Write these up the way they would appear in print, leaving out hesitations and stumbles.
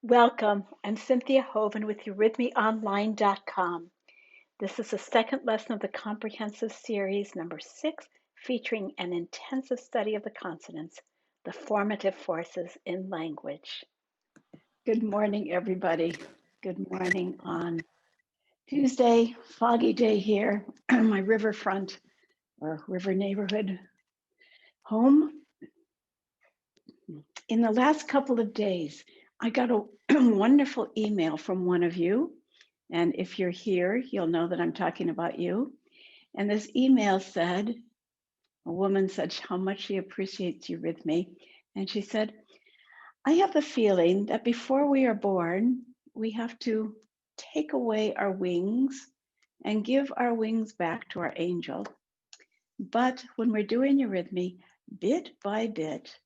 Welcome. I'm Cynthia Hoven with eurythmyonline.com. This is the second lesson of the comprehensive series number 6, featuring an intensive study of the consonants, the formative forces in language. Good morning, everybody. Good morning on Tuesday, foggy day here, my riverfront or river neighborhood home. In the last couple of days, I got a wonderful email from one of you. And if you're here, you'll know that I'm talking about you. And this email said, a woman said how much she appreciates Eurythmy. And she said, I have the feeling that before we are born, we have to take away our wings and give our wings back to our angel. But when we're doing Eurythmy, bit by bit,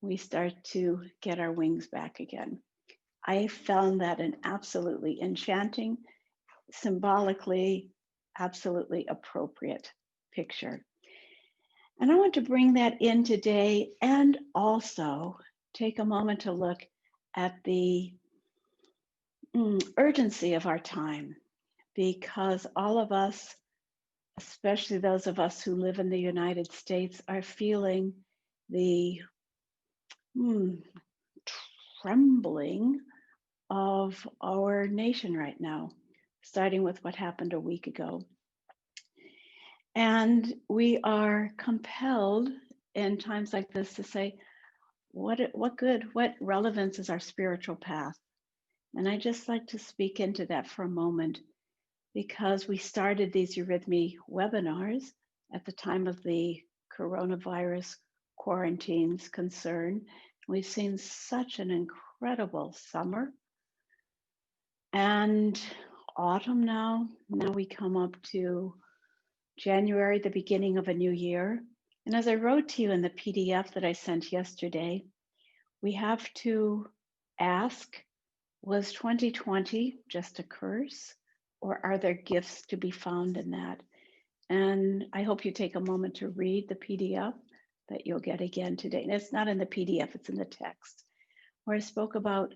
we start to get our wings back again. I found that an absolutely enchanting, symbolically, absolutely appropriate picture. And I want to bring that in today and also take a moment to look at the urgency of our time, because all of us, especially those of us who live in the United States, are feeling the trembling of our nation right now, starting with what happened a week ago. And we are compelled in times like this to say, what relevance is our spiritual path? And I just like to speak into that for a moment, because we started these Eurythmy webinars at the time of the coronavirus quarantines concern. We've seen such an incredible summer and autumn now. Now we come up to January, the beginning of a new year. And as I wrote to you in the PDF that I sent yesterday, we have to ask, was 2020 just a curse, or are there gifts to be found in that? And I hope you take a moment to read the PDF that you'll get again today. And it's not in the PDF, it's in the text, where I spoke about,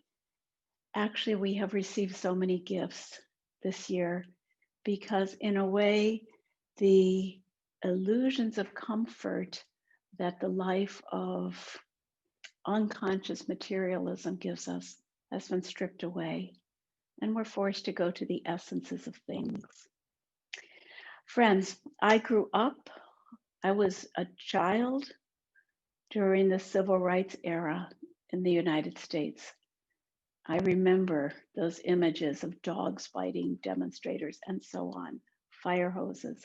actually, we have received so many gifts this year, because in a way, the illusions of comfort that the life of unconscious materialism gives us has been stripped away, and we're forced to go to the essences of things. Friends, I grew up, I was a child during the civil rights era in the United States. I remember those images of dogs fighting demonstrators and so on, fire hoses.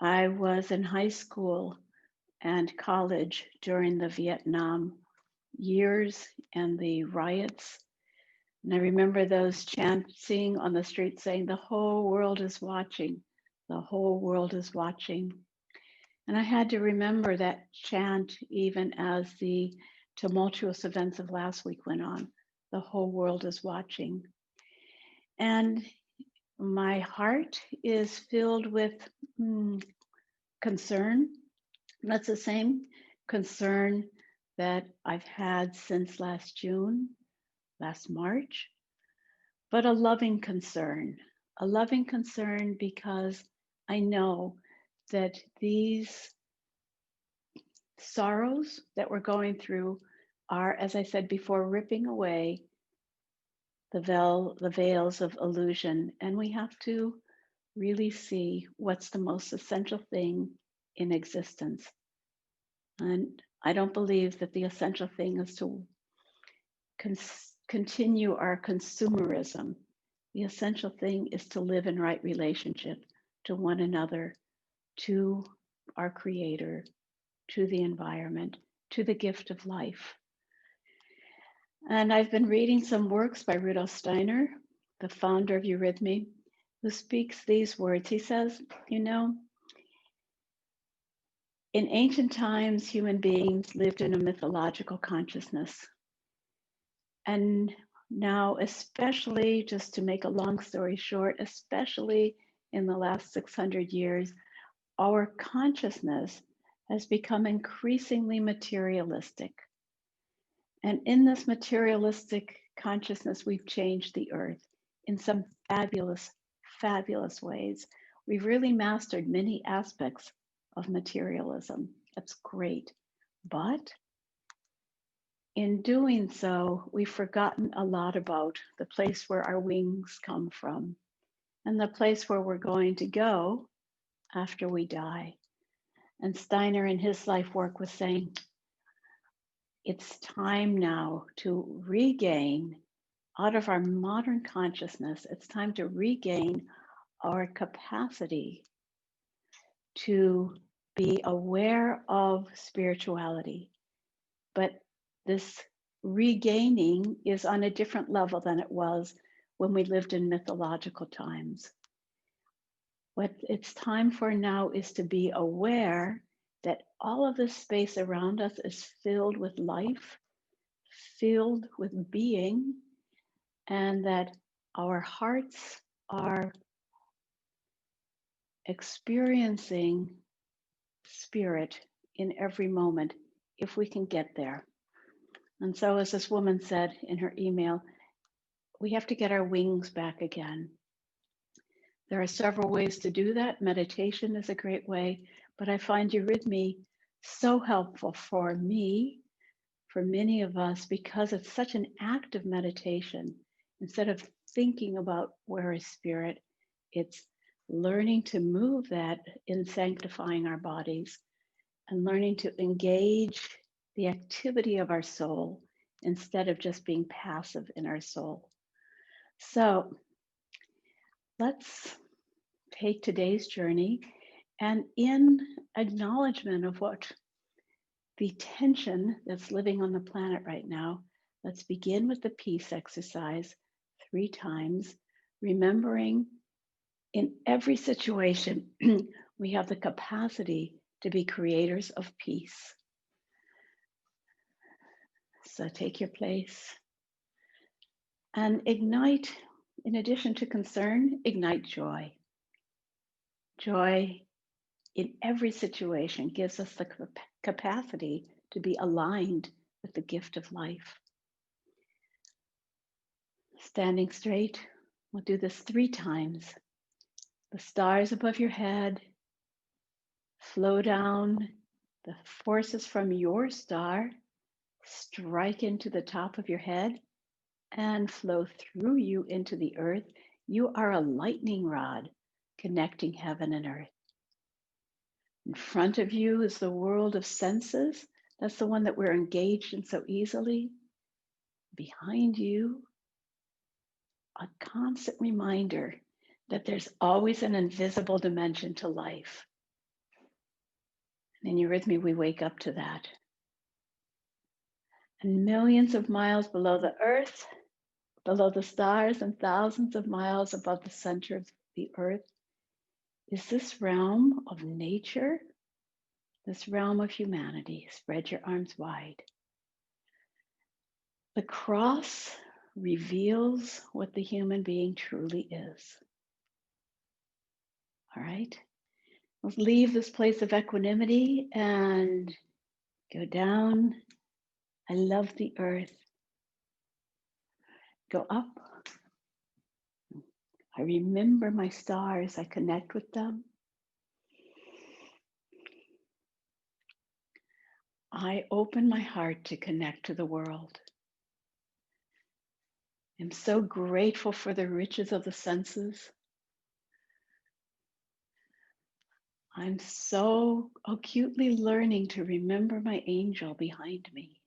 I was in high school and college during the Vietnam years and the riots. And I remember those chanting on the street saying, the whole world is watching, the whole world is watching. And I had to remember that chant even as the tumultuous events of last week went on. The whole world is watching. And my heart is filled with concern. That's the same concern that I've had since last June, last March, but a loving concern because I know that these sorrows that we're going through are, as I said before, ripping away the veils of illusion, and we have to really see what's the most essential thing in existence. And I don't believe that the essential thing is to continue our consumerism. The essential thing is to live in right relationship to one another, to our Creator, to the environment, to the gift of life. And I've been reading some works by Rudolf Steiner, the founder of Eurythmy, who speaks these words. He says, in ancient times, human beings lived in a mythological consciousness. And now, especially, just to make a long story short, especially in the last 600 years, our consciousness has become increasingly materialistic. And in this materialistic consciousness, we've changed the earth in some fabulous, fabulous ways. We've really mastered many aspects of materialism. That's great. But in doing so, we've forgotten a lot about the place where our wings come from and the place where we're going to go after we die. And Steiner, in his life work, was saying, it's time now to regain out of our modern consciousness, it's time to regain our capacity to be aware of spirituality. But this regaining is on a different level than it was when we lived in mythological times. What it's time for now is to be aware that all of this space around us is filled with life, filled with being, and that our hearts are experiencing spirit in every moment if we can get there. And so, as this woman said in her email, we have to get our wings back again. There are several ways to do that. Meditation is a great way, but I find eurythmy so helpful for me, for many of us, because it's such an active meditation. Instead of thinking about where is spirit, it's learning to move that in sanctifying our bodies and learning to engage the activity of our soul instead of just being passive in our soul. So let's take today's journey, and in acknowledgement of what the tension that's living on the planet right now, let's begin with the peace exercise 3 times, remembering in every situation we have the capacity to be creators of peace. So take your place and ignite, in addition to concern, ignite joy. Joy in every situation gives us the capacity to be aligned with the gift of life. Standing straight, we'll do this 3 times. The stars above your head flow down, the forces from your star strike into the top of your head and flow through you into the earth. You are a lightning rod connecting heaven and earth. In front of you is the world of senses. That's the one that we're engaged in so easily. Behind you, a constant reminder that there's always an invisible dimension to life. And in eurythmy, we wake up to that. And millions of miles below the earth, below the stars, and thousands of miles above the center of the earth is this realm of nature, this realm of humanity. Spread your arms wide. The cross reveals what the human being truly is. All right? Let's leave this place of equanimity and go down. I love the earth. Go up. I remember my stars. I connect with them. I open my heart to connect to the world. I'm so grateful for the riches of the senses. I'm so acutely learning to remember my angel behind me.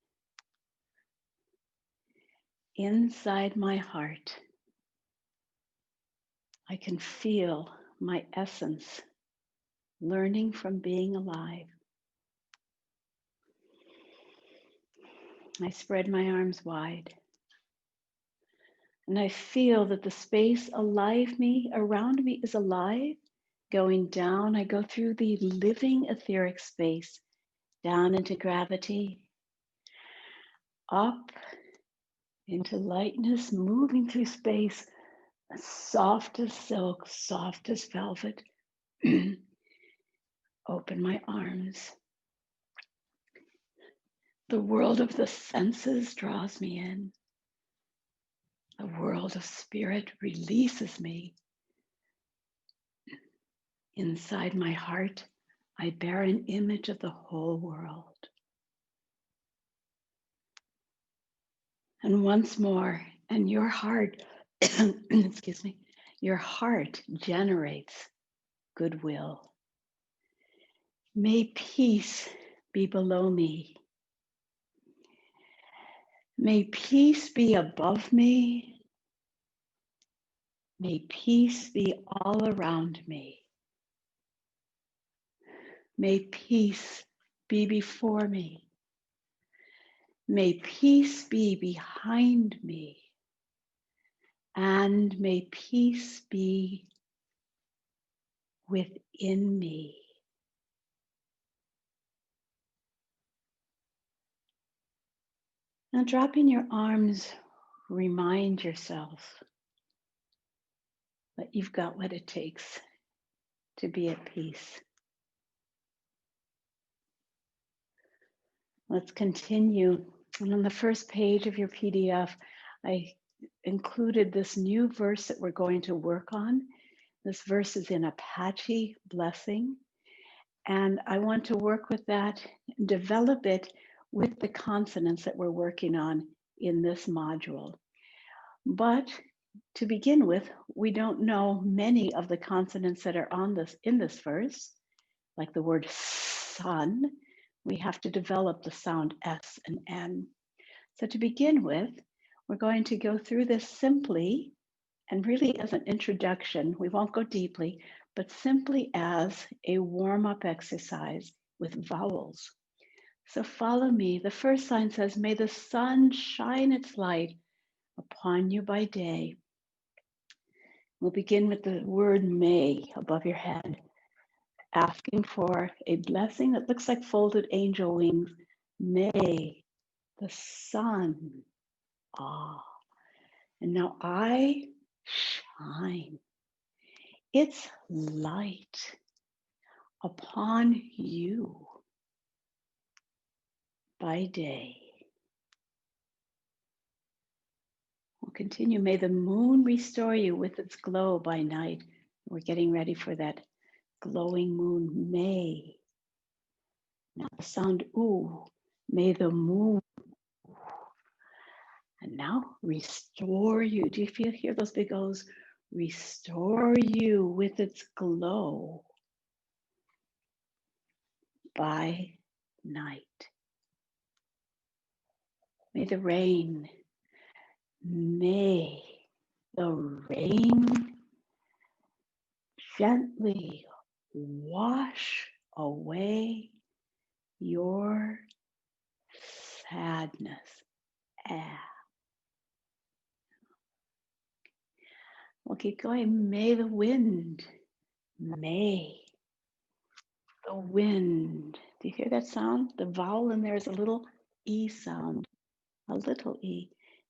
Inside my heart, I can feel my essence learning from being alive. I spread my arms wide. And I feel that the space around me is alive. Going down, I go through the living etheric space, down into gravity, up into lightness, moving through space, soft as silk, soft as velvet. Open my arms. The world of the senses draws me in. The world of spirit releases me. Inside my heart, I bear an image of the whole world. And once more, and your heart, excuse me, your heart generates goodwill. May peace be below me. May peace be above me. May peace be all around me. May peace be before me. May peace be behind me. And may peace be within me. Now, dropping your arms, remind yourself that you've got what it takes to be at peace. Let's continue. And on the first page of your PDF, I included this new verse that we're going to work on. This verse is in Apache Blessing. And I want to work with that, develop it with the consonants that we're working on in this module. But to begin with, we don't know many of the consonants that are on this in this verse, like the word sun. We have to develop the sound S and N. So to begin with, we're going to go through this simply and really as an introduction. We won't go deeply, but simply as a warm-up exercise with vowels. So follow me. The first line says, may the sun shine its light upon you by day. We'll begin with the word may above your head, asking for a blessing that looks like folded angel wings. May the sun, and now I shine its light upon you by day. We'll continue. May the moon restore you with its glow by night. We're getting ready for that glowing moon. May. Now the sound ooh. May the moon. And now restore you. Do you hear those big O's? Restore you with its glow by night. May the rain. May the rain gently wash away your sadness. We'll keep going. May the wind, may the wind. Do you hear that sound? The vowel in there is a little E sound, a little E.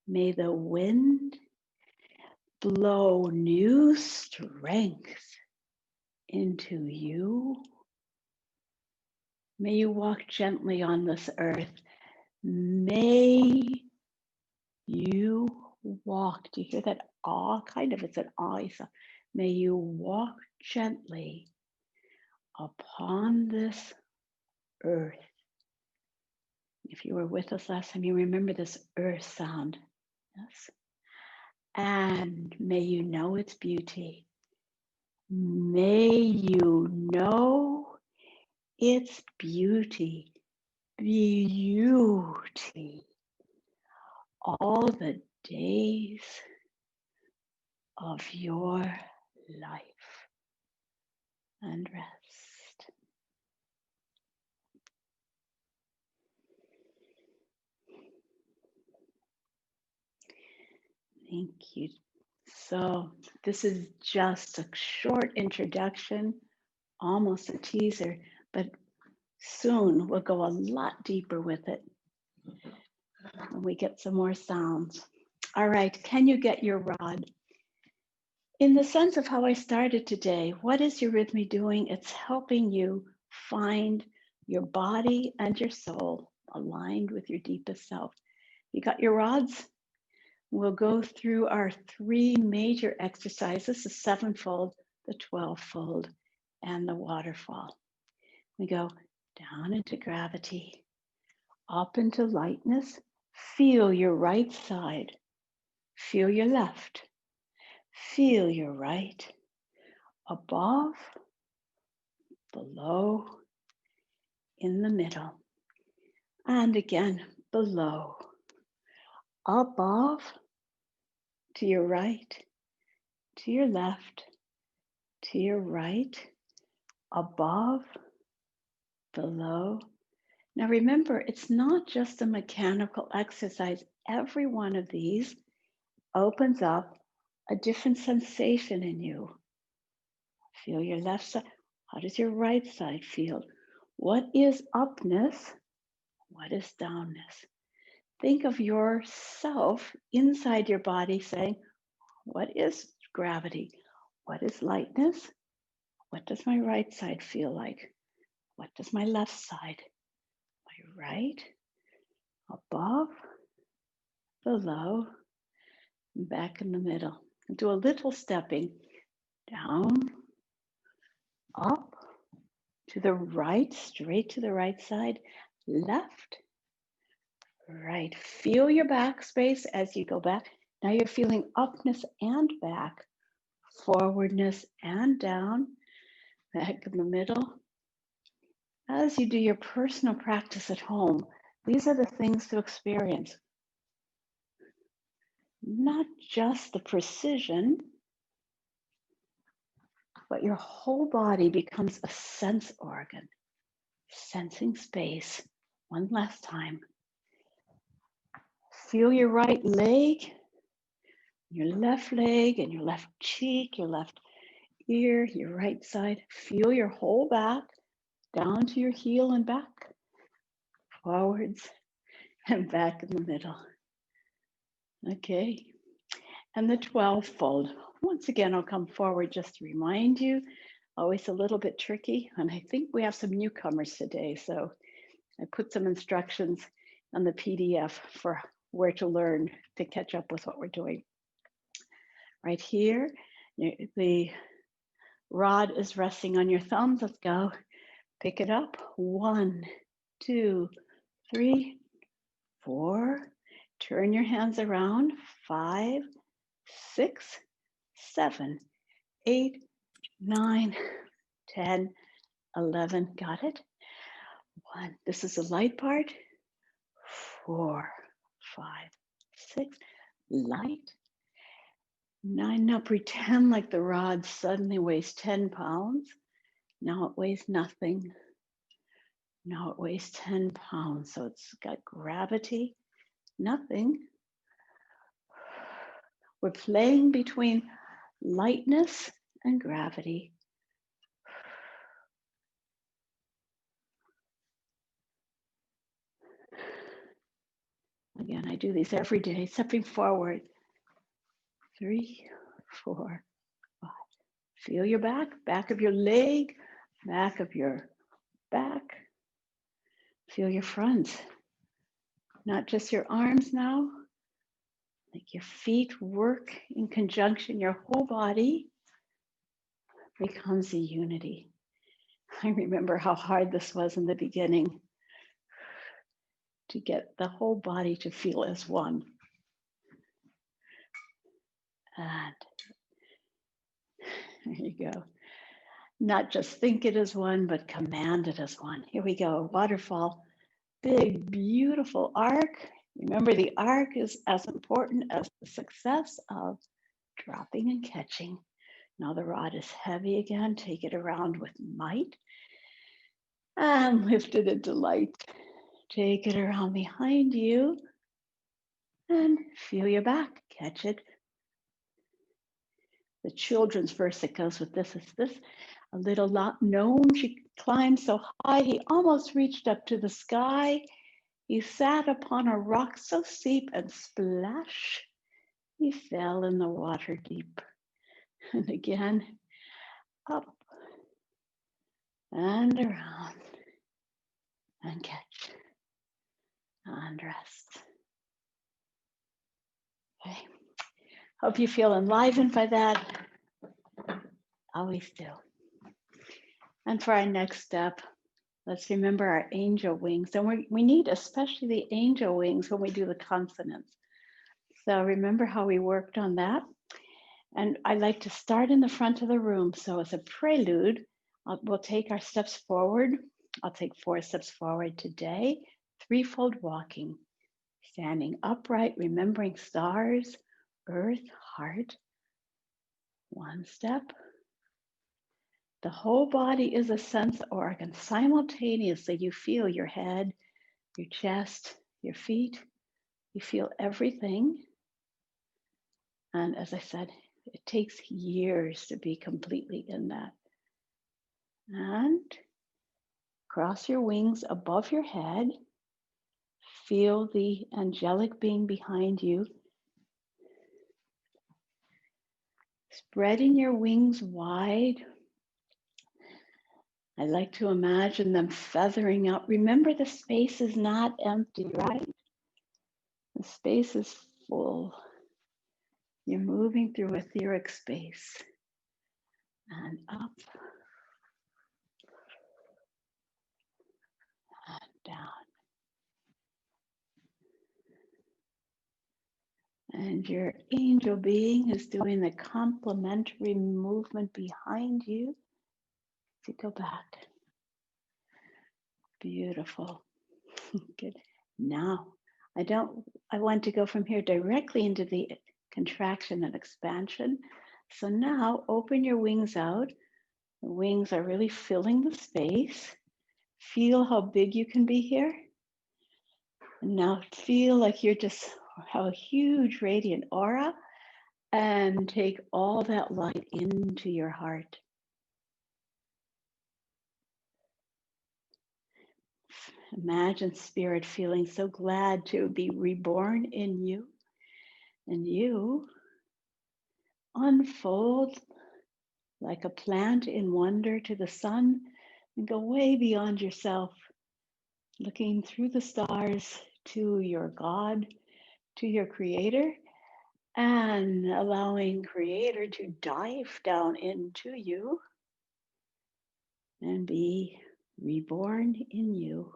May the wind blow new strength into you. May you walk gently on this earth. May you walk. Do you hear that awe? Kind of, it's an awe. May you walk gently upon this earth. If you were with us last time, you remember this earth sound. Yes. And may you know its beauty. May you know its beauty. Beauty. All the days of your life. And rest. Thank you. So this is just a short introduction, almost a teaser, but soon we'll go a lot deeper with it when we get some more sounds. All right, can you get your rod? In the sense of how I started today, what is your rhythmy doing? It's helping you find your body and your soul aligned with your deepest self. You got your rods? We'll go through our 3 major exercises, the 7-fold, the 12-fold, and the waterfall. We go down into gravity, up into lightness. Feel your right side. Feel your left. Feel your right. Above, below, in the middle. And again, below, above, to your right, to your left, to your right, above, below. Now remember, it's not just a mechanical exercise. Every one of these opens up a different sensation in you. Feel your left side. How does your right side feel? What is upness? What is downness? Think of yourself inside your body saying, what is gravity? What is lightness? What does my right side feel like? What does my left side? My right, above, below, and back in the middle. And do a little stepping down, up, to the right, straight to the right side, left, right. Feel your back space as you go back. Now you're feeling upness and back, forwardness and down, back in the middle. As you do your personal practice at home, these are the things to experience. Not just the precision, but your whole body becomes a sense organ, sensing space. One last time. Feel your right leg, your left leg, and your left cheek, your left ear, your right side. Feel your whole back down to your heel and back, forwards and back in the middle. Okay. And the 12-fold. Once again, I'll come forward just to remind you, always a little bit tricky. And I think we have some newcomers today. So I put some instructions on the PDF for where to learn to catch up with what we're doing. Right here, the rod is resting on your thumbs. Let's go. Pick it up. 1, 2, 3, 4. Turn your hands around. 5, 6, 7, 8, 9, 10, 11. Got it? 1. This is the light part. 4, 5, 6. Light. 9. Now pretend like the rod suddenly weighs 10 pounds. Now it weighs nothing. Now it weighs 10 pounds. So it's got gravity, nothing. We're playing between lightness and gravity. Again, I do these every day, stepping forward. 3, 4, 5. Feel your back, back of your leg, back of your back. Feel your front, not just your arms now. Like your feet work in conjunction, your whole body becomes a unity. I remember how hard this was in the beginning to get the whole body to feel as one. And there you go. Not just think it as one, but command it as one. Here we go, waterfall. Big, beautiful arc. Remember, the arc is as important as the success of dropping and catching. Now the rod is heavy again. Take it around with might and lift it into light. Take it around behind you and feel your back. Catch it. The children's verse that goes with this is this. A little gnome, she climbed so high, he almost reached up to the sky. He sat upon a rock so steep and splash, he fell in the water deep. And again, up and around and catch. and rest. Okay. Hope you feel enlivened by that. Always do. And for our next step, let's remember our angel wings. And we need especially the angel wings when we do the consonants. So remember how we worked on that? And I like to start in the front of the room. So as a prelude, we'll take our steps forward. I'll take 4 steps forward today, threefold walking, standing upright, remembering stars, earth, heart. 1 step. The whole body is a sense organ. Simultaneously, you feel your head, your chest, your feet. You feel everything. And as I said, it takes years to be completely in that. And cross your wings above your head. Feel the angelic being behind you. Spreading your wings wide. I like to imagine them feathering out. Remember, the space is not empty, right? The space is full. You're moving through etheric space. And up and down. And your angel being is doing the complementary movement behind you to go back. Beautiful. Good. Now, I want to go from here directly into the contraction and expansion. So now open your wings out. The wings are really filling the space. Feel how big you can be here. And now feel like you're just have a huge radiant aura and take all that light into your heart. Imagine spirit feeling so glad to be reborn in you, and you unfold like a plant in wonder to the sun and go way beyond yourself, looking through the stars to your God, to your creator, and allowing creator to dive down into you and be reborn in you.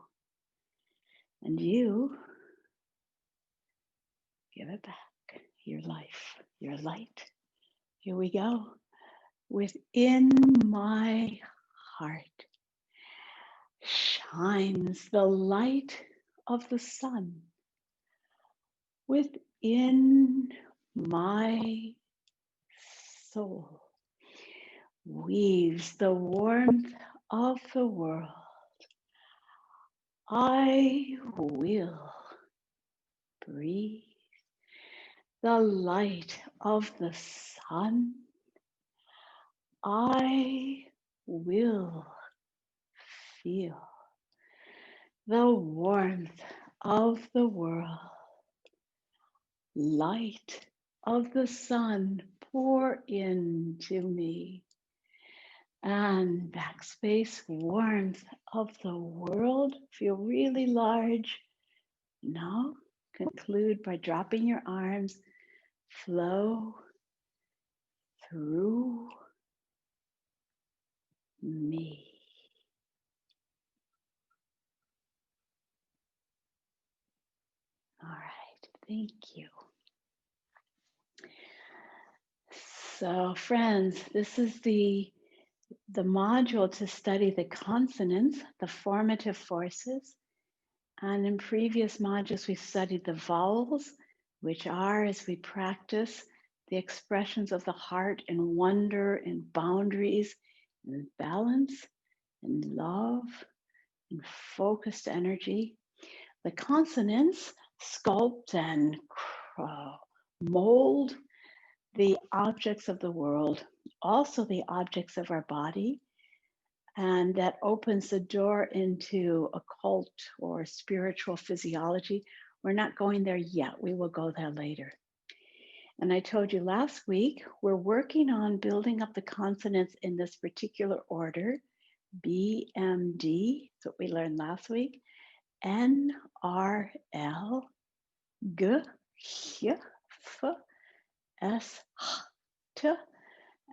And you give it back, your life, your light. Here we go. Within my heart shines the light of the sun. Within my soul weaves the warmth of the world. I will breathe the light of the sun. I will feel the warmth of the world. Light of the sun pour into me. And backspace, warmth of the world. Feel really large. Now conclude by dropping your arms. Flow through me. All right, thank you. So friends, this is the module to study the consonants, the formative forces. And in previous modules, we studied the vowels, which are, as we practice, the expressions of the heart in wonder and boundaries and balance and love and focused energy. The consonants sculpt and mold the objects of the world, also the objects of our body, and that opens the door into occult or spiritual physiology. We're not going there yet. We will go there later. And I told you last week, we're working on building up the consonants in this particular order, B, M, D. That's what we learned last week. N, R, L, G, H, F, S, H, T,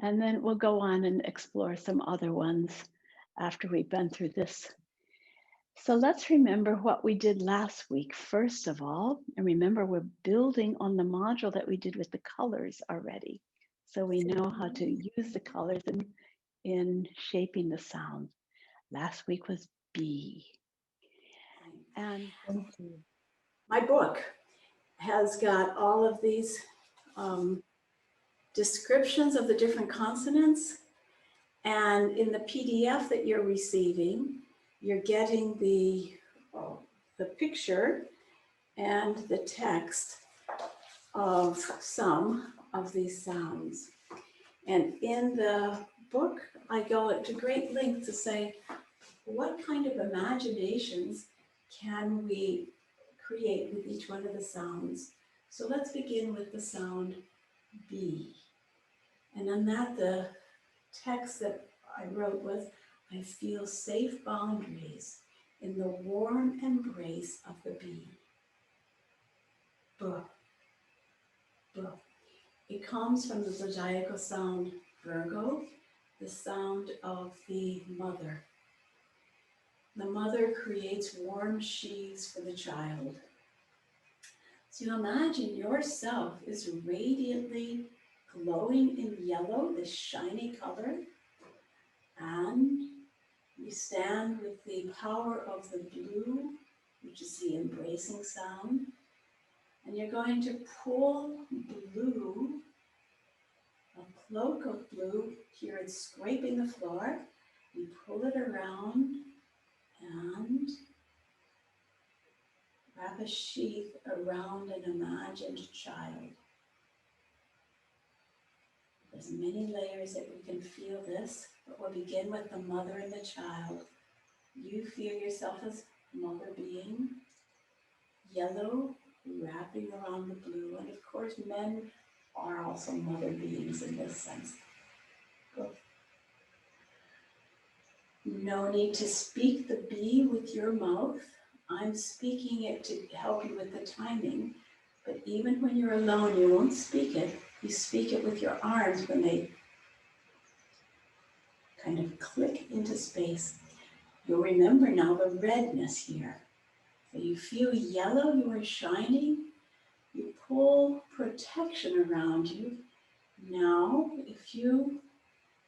and then we'll go on and explore some other ones after we've been through this. So let's remember what we did last week, first of all. And remember, we're building on the module that we did with the colors already. So we know how to use the colors in shaping the sound. Last week was B. And my book has got all of these descriptions of the different consonants. And in the PDF that you're receiving, you're getting the picture and the text of some of these sounds. And in the book, I go to great length to say, what kind of imaginations can we create with each one of the sounds? So let's begin with the sound B. And on that, the text that I wrote was, I feel safe boundaries in the warm embrace of the bee. B, B. It comes from the zodiacal sound Virgo, the sound of the mother. The mother creates warm sheaths for the child. So you imagine yourself is radiantly glowing in yellow, this shiny color, and you stand with the power of the blue, which is the embracing sound, and you're going to pull blue, a cloak of blue. Here it's scraping the floor. You pull it around and wrap a sheath around an imagined child. There's many layers that we can feel this, but we'll begin with the mother and the child. You feel yourself as mother being, yellow wrapping around the blue, and of course men are also mother beings in this sense. No need to speak the B with your mouth. I'm speaking it to help you with the timing, but even when you're alone, you won't speak it. You speak it with your arms when they kind of click into space. You'll remember now the redness here. So you feel yellow, you are shining. You pull protection around you. Now, if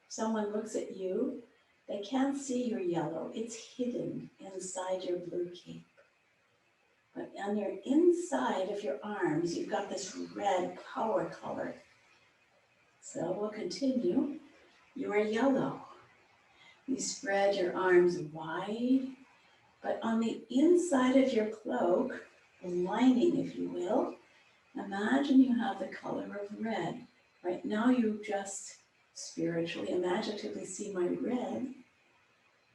someone looks at you, they can't see your yellow. It's hidden inside your blue cape. But on your inside of your arms, you've got this red power color. So we'll continue. You are yellow. You spread your arms wide, but on the inside of your cloak, the lining, if you will, imagine you have the color of red. Right now you just spiritually, imaginatively see my red.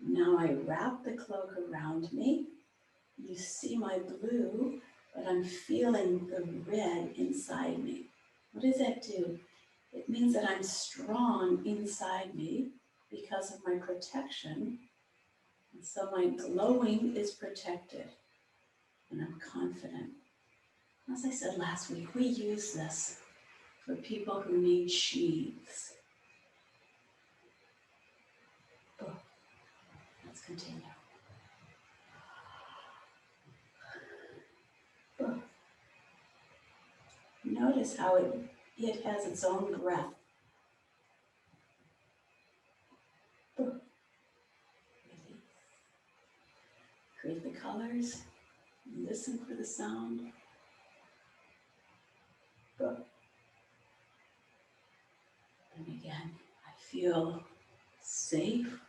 Now I wrap the cloak around me. You see my blue, but I'm feeling the red inside me. What does that do? It means that I'm strong inside me because of my protection. And so my glowing is protected and I'm confident. As I said last week, we use this for people who need sheaths. Oh, let's continue. Oh. Notice how it has its own breath. Oh. Release. Create the colors. Listen for the sound. Oh. And again, I feel safe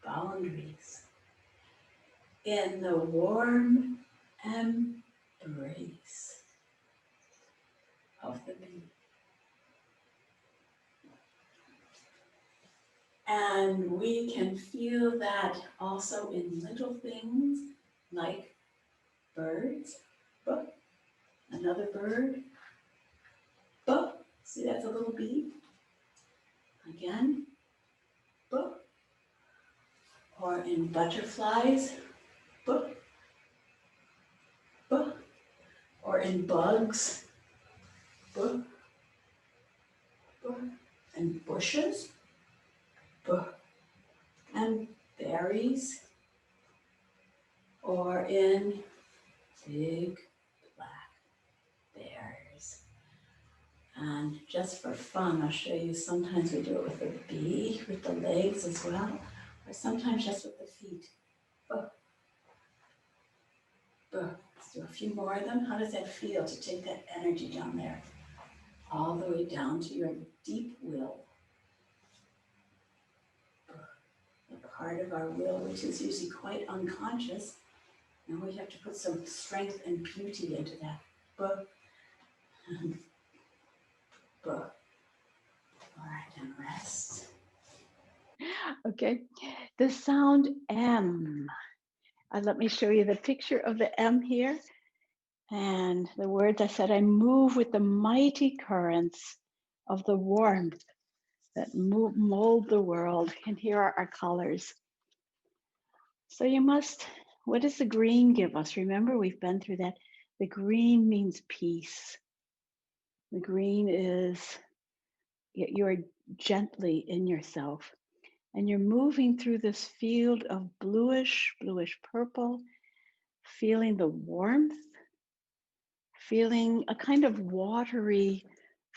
boundaries in the warm embrace of the bee. And we can feel that also in little things like birds. But another bird. But see, that's a little bee. Again. But or in butterflies. But or in bugs, and bushes, and berries, or in big black bears. And just for fun, I'll show you, sometimes we do it with a bee, with the legs as well, or sometimes just with the feet. Let's do a few more of them. How does that feel to take that energy down there, all the way down to your deep will? The part of our will which is usually quite unconscious. Now we have to put some strength and beauty into that. All right, and rest. Okay, the sound M. Let me show you the picture of the M here. And the words I said, I move with the mighty currents of the warmth that mold the world. And here are our colors. So you must, what does the green give us? Remember, we've been through that. The green means peace. The green is, you're gently in yourself. And you're moving through this field of bluish purple, feeling the warmth, feeling a kind of watery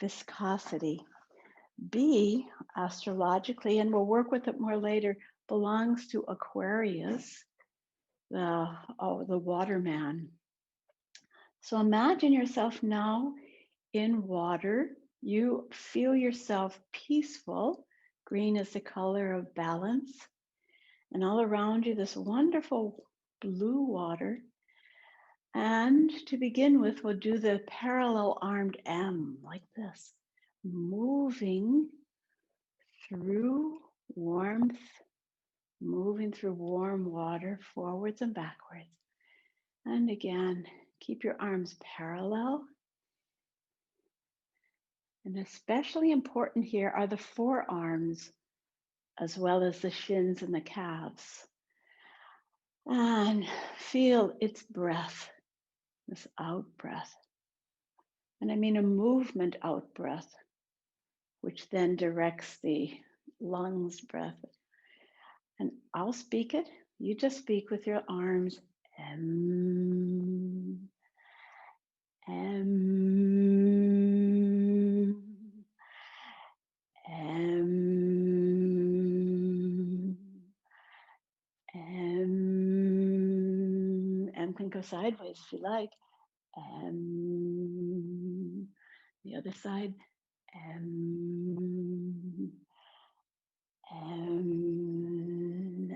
viscosity. B, astrologically, and we'll work with it more later, belongs to Aquarius, the waterman. So imagine yourself now in water. You feel yourself peaceful. Green is the color of balance. And all around you, this wonderful blue water. And to begin with, we'll do the parallel armed M like this, moving through warmth, moving through warm water, forwards and backwards. And again, keep your arms parallel. And especially important here are the forearms, as well as the shins and the calves. And feel its breath, this out breath. And I mean a movement out breath, which then directs the lungs breath. And I'll speak it. You just speak with your arms. M, M, M, M. M can go sideways if you like. M. The other side. M.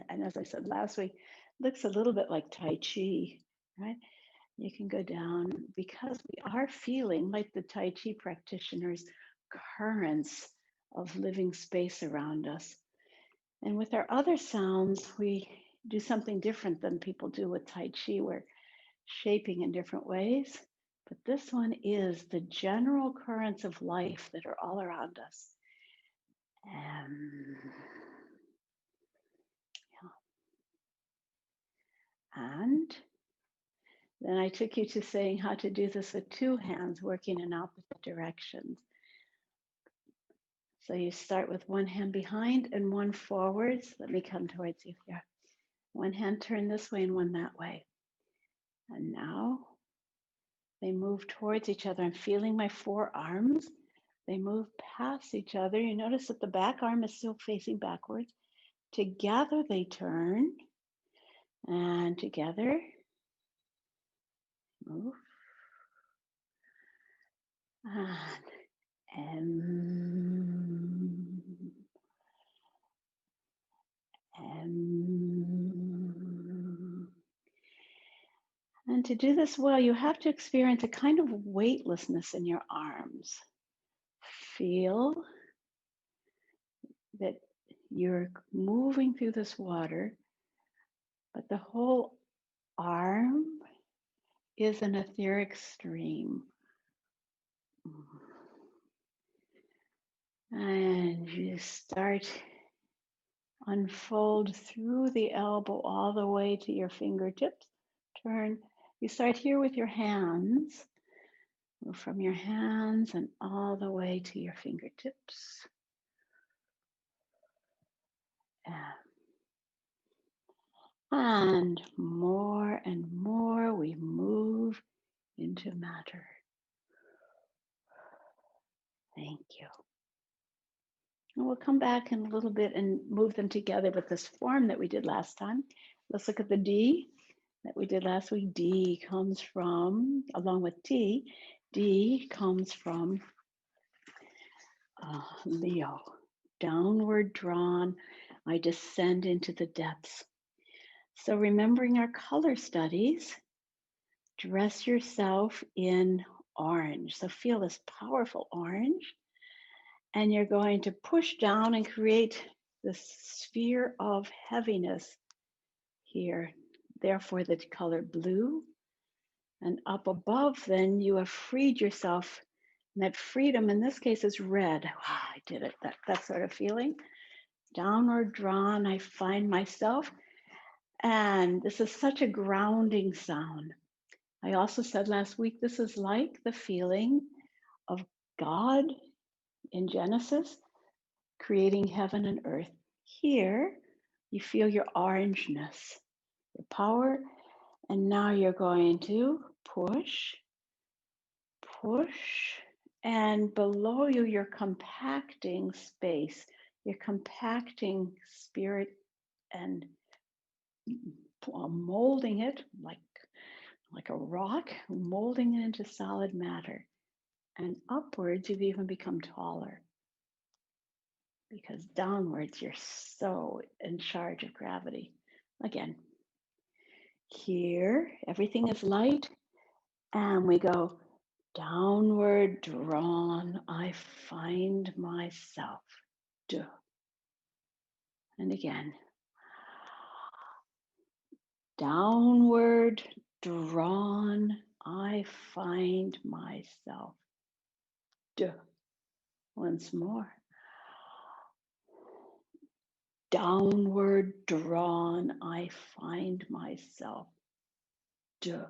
And as I said last week, looks a little bit like Tai Chi, right? You can go down because we are feeling like the Tai Chi practitioners, currents of living space around us. And with our other sounds, we do something different than people do with Tai Chi. We're shaping in different ways. But this one is the general currents of life that are all around us. And then I took you to saying how to do this with two hands working in opposite directions. So you start with one hand behind and one forwards. Let me come towards you here. One hand turn this way and one that way. And now they move towards each other. I'm feeling my forearms. They move past each other. You notice that the back arm is still facing backwards. Together they turn. And together, move. And to do this well, you have to experience a kind of weightlessness in your arms. Feel that you're moving through this water, but the whole arm is an etheric stream. And you start unfold through the elbow all the way to your fingertips. Turn. You start here with your hands Move from your hands and all the way to your fingertips. And more we move into matter. Thank you. And we'll come back in a little bit and move them together with this form that we did last time. Let's look at the D that we did last week. D comes from, along with T, D comes from Leo. Downward drawn, I descend into the depths. So remembering our color studies, dress yourself in orange. So feel this powerful orange. And you're going to push down and create this sphere of heaviness here. Therefore, the color blue. And up above, then you have freed yourself. And that freedom in this case is red. Wow, I did it. That sort of feeling. Downward drawn, I find myself. And this is such a grounding sound. I also said last week, this is like the feeling of God in Genesis, creating heaven and earth. Here, you feel your orangeness, your power, and now you're going to push, and below you, you're compacting space. You're compacting spirit and molding it like a rock, molding it into solid matter. And upwards, you've even become taller, because downwards, you're so in charge of gravity. Again, here, everything is light, and we go downward drawn, I find myself. Duh. And again, downward drawn, I find myself. Duh. Once more. Downward drawn, I find myself. Duh.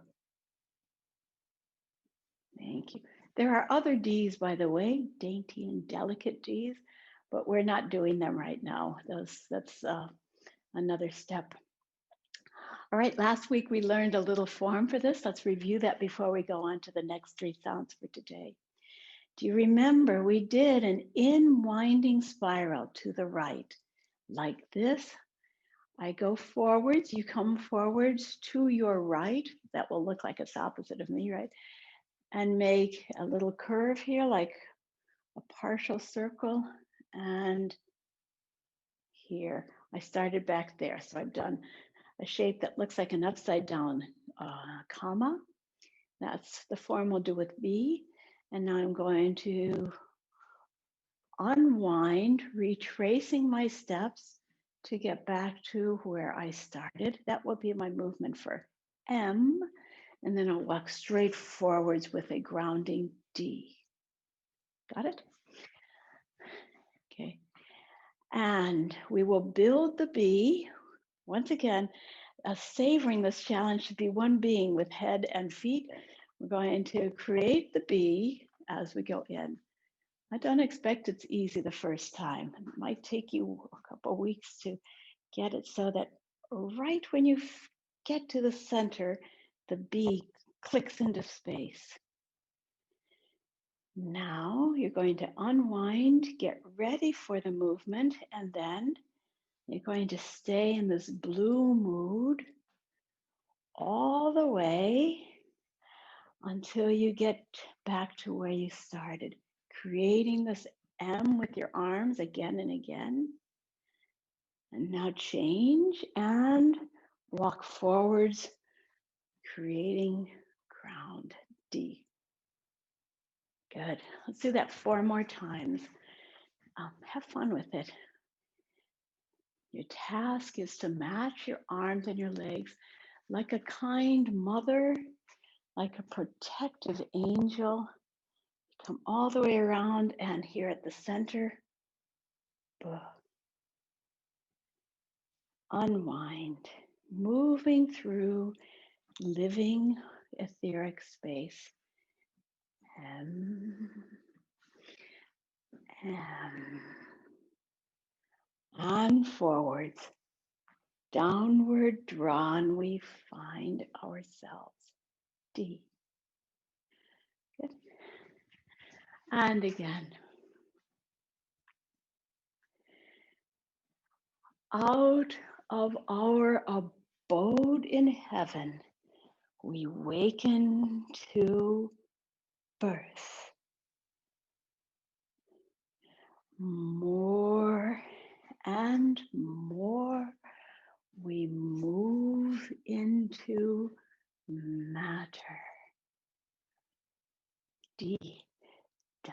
Thank you. There are other D's, by the way, dainty and delicate D's, but we're not doing them right now. That's another step. All right, last week we learned a little form for this. Let's review that before we go on to the next three sounds for today. Do you remember we did an in-winding spiral to the right, like this? I go forwards, you come forwards to your right. That will look like it's opposite of me, right? And make a little curve here, like a partial circle. And here, I started back there. So I've done a shape that looks like an upside down comma. That's the form we'll do with B. And now I'm going to unwind, retracing my steps to get back to where I started. That will be my movement for M. And then I'll walk straight forwards with a grounding D. Got it? Okay. And we will build the B. Once again, savoring this challenge to be one being with head and feet. We're going to create the B as we go in. I don't expect it's easy the first time. It might take you a couple of weeks to get it so that right when you get to the center, the B clicks into space. Now you're going to unwind, get ready for the movement, and then you're going to stay in this blue mood all the way until you get back to where you started, creating this M with your arms again and again. And now change and walk forwards, creating ground D. Good. Let's do that 4 more times. Have fun with it. Your task is to match your arms and your legs like a kind mother, like a protective angel. Come all the way around, and here at the center, unwind, moving through living etheric space. M, M. On forwards, downward drawn, we find ourselves. D. Good. And again. Out of our abode in heaven, we waken to birth. More and more we move into matter. D.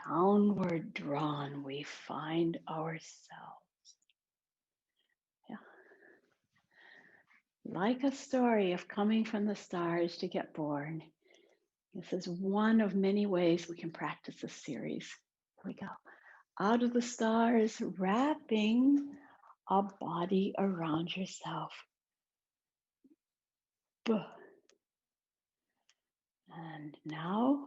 Downward drawn, we find ourselves. Yeah. Like a story of coming from the stars to get born. This is one of many ways we can practice this series. Here we go. Out of the stars, wrapping a body around yourself. And now,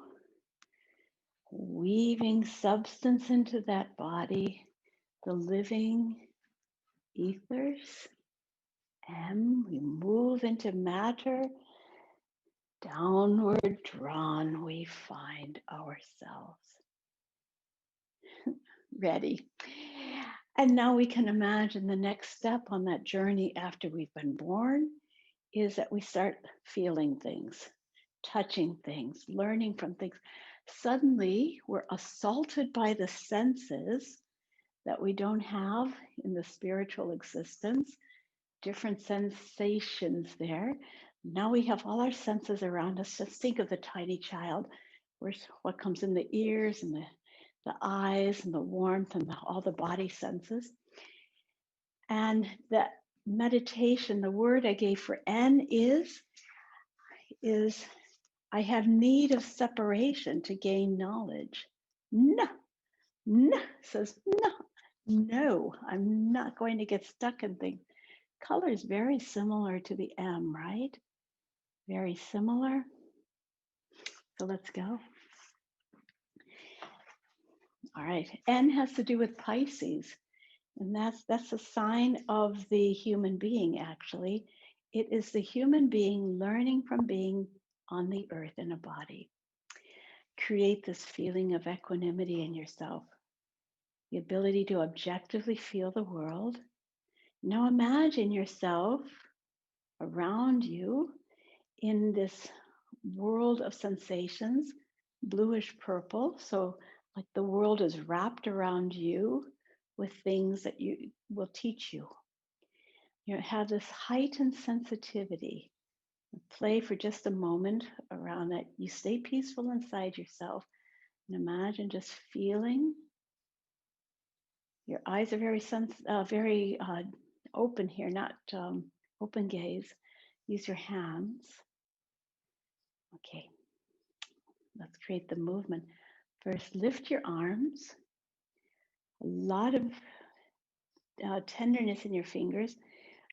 weaving substance into that body, the living ethers. M, we move into matter. Downward drawn, we find ourselves. Ready. And now we can imagine the next step on that journey after we've been born is that we start feeling things, touching things, learning from things. Suddenly, we're assaulted by the senses that we don't have in the spiritual existence, different sensations there. Now we have all our senses around us. Just think of the tiny child, where's what comes in the ears and the eyes and the warmth and all the body senses. And that meditation, the word I gave for N is I have need of separation to gain knowledge. No, says no, I'm not going to get stuck in things. Color is very similar to the M, right? Very similar. So let's go. All right, N has to do with Pisces, and that's a sign of the human being, actually. It is the human being learning from being on the earth in a body. Create this feeling of equanimity in yourself, the ability to objectively feel the world. Now imagine yourself around you in this world of sensations, bluish purple. So like the world is wrapped around you with things that you will teach you. You have this heightened sensitivity. Play for just a moment around that. You stay peaceful inside yourself and imagine just feeling. Your eyes are very open here, not open gaze. Use your hands. Okay, let's create the movement. First, lift your arms. A lot of tenderness in your fingers.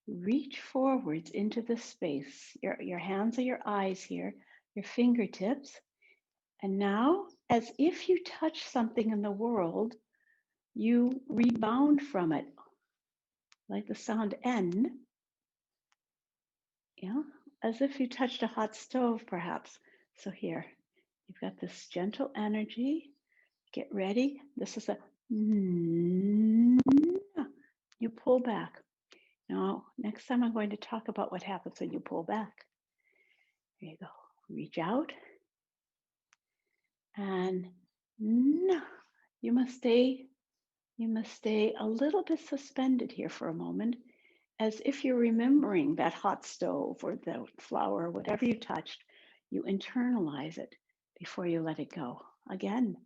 Reach forwards into the space. Your hands are your eyes here, your fingertips. And now, as if you touch something in the world, you rebound from it, like the sound N. Yeah, as if you touched a hot stove, perhaps. So here, you've got this gentle energy. Get ready. This is a you pull back. Now, next time I'm going to talk about what happens when you pull back. There you go. Reach out. And no, you must stay a little bit suspended here for a moment, as if you're remembering that hot stove or the flower, whatever you touched, you internalize it before you let it go. Again.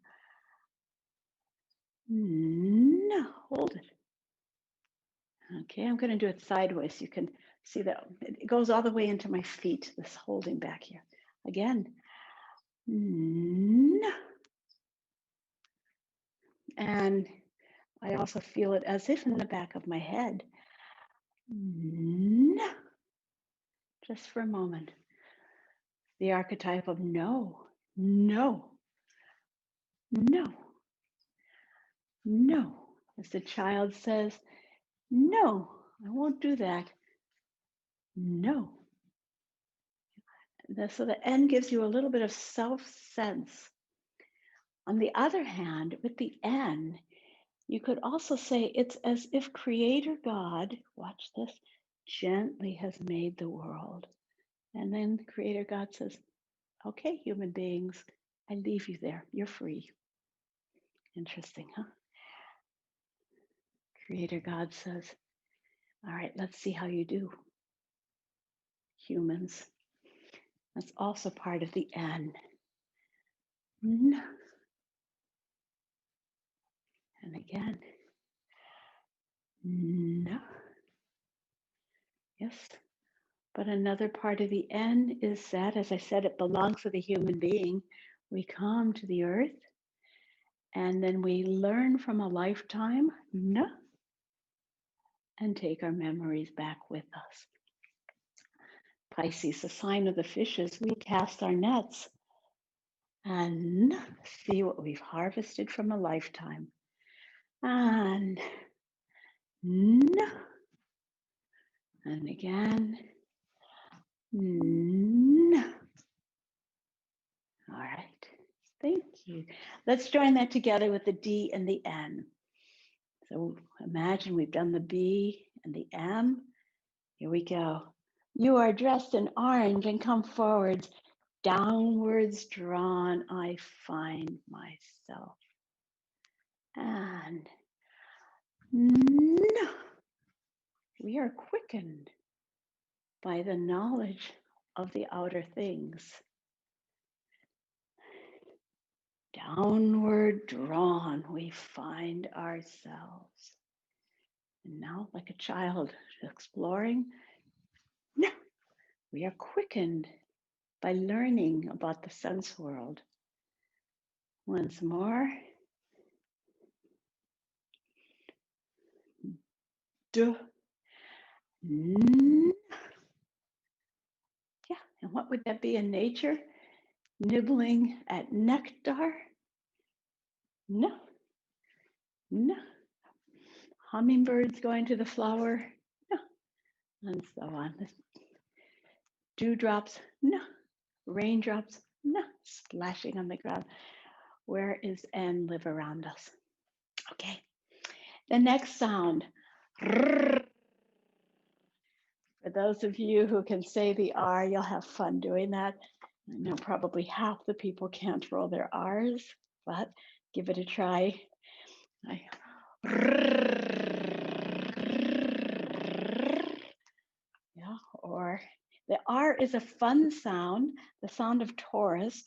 No, hold it. Okay, I'm going to do it sideways. So you can see that it goes all the way into my feet, this holding back here. Again. No. And I also feel it as if in the back of my head. No. Just for a moment. The archetype of no. no, no. As the child says, no, I won't do that. No. So the N gives you a little bit of self-sense. On the other hand, with the N, you could also say it's as if Creator God, watch this, gently has made the world. And then Creator God says, okay, human beings, I leave you there. You're free. Interesting, huh? Creator God says, all right, let's see how you do, humans. That's also part of the N. No. And again, no. Yes. But another part of the N is that, as I said, it belongs to the human being. We come to the earth and then we learn from a lifetime, no, and take our memories back with us. Pisces, the sign of the fishes, we cast our nets and see what we've harvested from a lifetime. And no. And again, no. All right. Thank you. Let's join that together with the D and the N. So imagine we've done the B and the M. Here we go. You are dressed in orange and come forwards. Downwards drawn, I find myself. And no, we are quickened by the knowledge of the outer things. Downward drawn, we find ourselves. And now, like a child exploring, no, we are quickened by learning about the sense world. Once more. Duh. Yeah, and what would that be in nature? Nibbling at nectar? No, no. Hummingbirds going to the flower? No, and so on. Dewdrops? No. Raindrops? No. Splashing on the ground. Where is N live around us? Okay. The next sound. For those of you who can say the R, you'll have fun doing that. I know probably half the people can't roll their R's, but give it a try. Yeah, or the R is a fun sound, the sound of Taurus.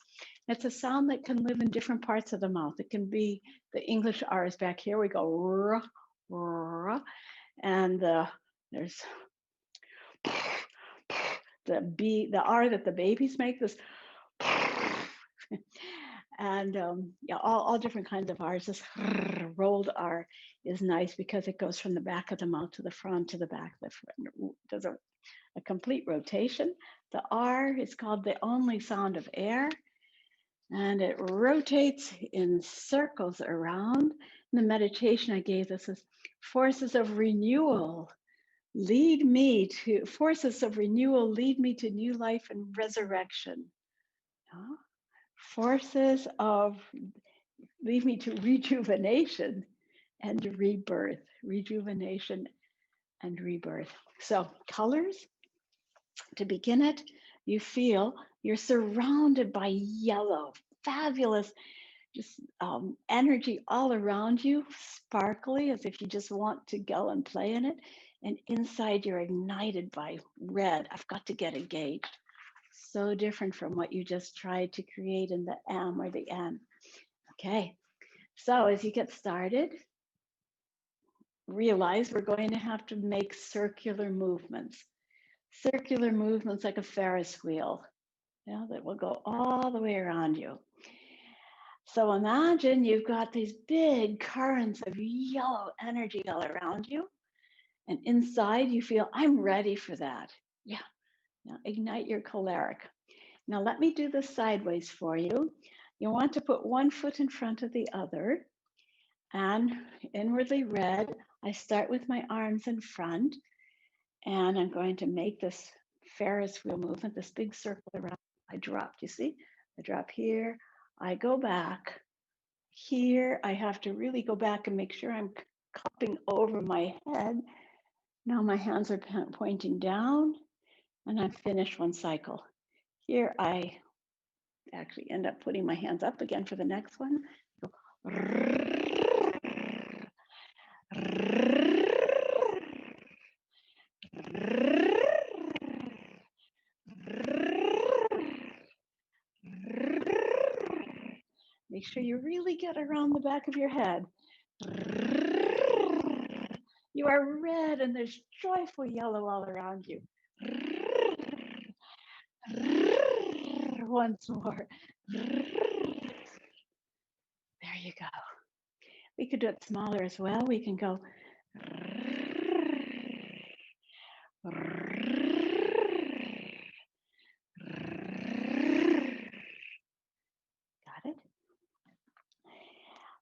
It's a sound that can live in different parts of the mouth. It can be the English R is back here. We go and there's the R that the babies make, this and yeah, all different kinds of R's. This rolled R is nice because it goes from the back of the mouth to the front, to the back, the front. Does a complete rotation. The R is called the only sound of air, and it rotates in circles around. The meditation I gave this is forces of renewal lead me to new life and resurrection. Forces of lead me to rejuvenation and rebirth, rejuvenation and rebirth. So colors, to begin it, you feel you're surrounded by yellow, fabulous, just energy all around you, sparkly, as if you just want to go and play in it. And inside you're ignited by red. I've got to get engaged. So different from what you just tried to create in the M or the N. Okay, so as you get started, realize we're going to have to make circular movements like a Ferris wheel, that will go all the way around you. So imagine you've got these big currents of yellow energy all around you, and inside you feel, I'm ready for that. Yeah, now ignite your choleric. Now let me do this sideways for you. You want to put one foot in front of the other and inwardly read. I start with my arms in front and I'm going to make this Ferris wheel movement, this big circle around. I drop, you see? I drop here, I go back. Here, I have to really go back and make sure I'm cupping over my head. Now my hands are pointing down and I've finished one cycle. Here, I actually end up putting my hands up again for the next one. Go. Make sure you really get around the back of your head. You are red and there's joyful yellow all around you. Once more. There you go. We could do it smaller as well. We can go. Got it?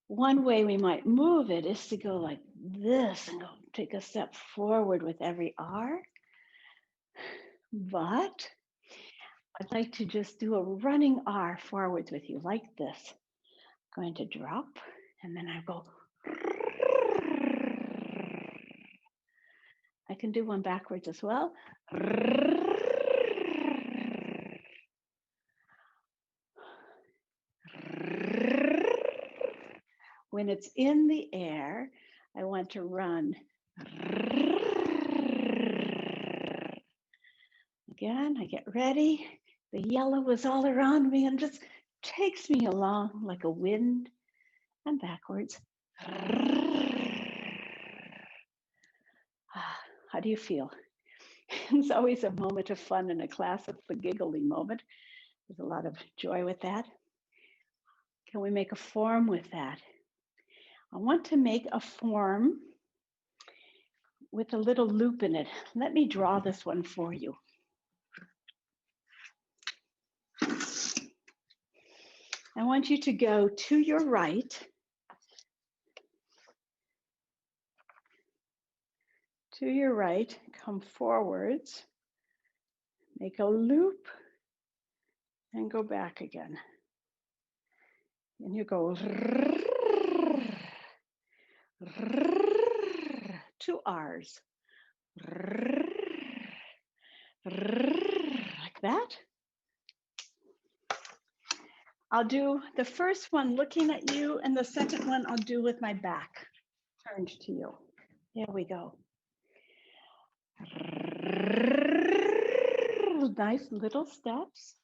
One way we might move it is to go like this and go take a step forward with every R. But I'd like to just do a running R forwards with you like this. I'm going to drop and then I go. I can do one backwards as well. When it's in the air, I want to run. Again, I get ready. The yellow is all around me and just takes me along like a wind and backwards. How do you feel? It's always a moment of fun in a class. It's the giggly moment. There's a lot of joy with that. Can we make a form with that? I want to make a form with a little loop in it. Let me draw this one for you. I want you to go to your right. To your right, come forwards, make a loop, and go back again. And you go 2 R's. Like that. I'll do the first one looking at you, and the second one I'll do with my back turned to you. Here we go. Nice little steps.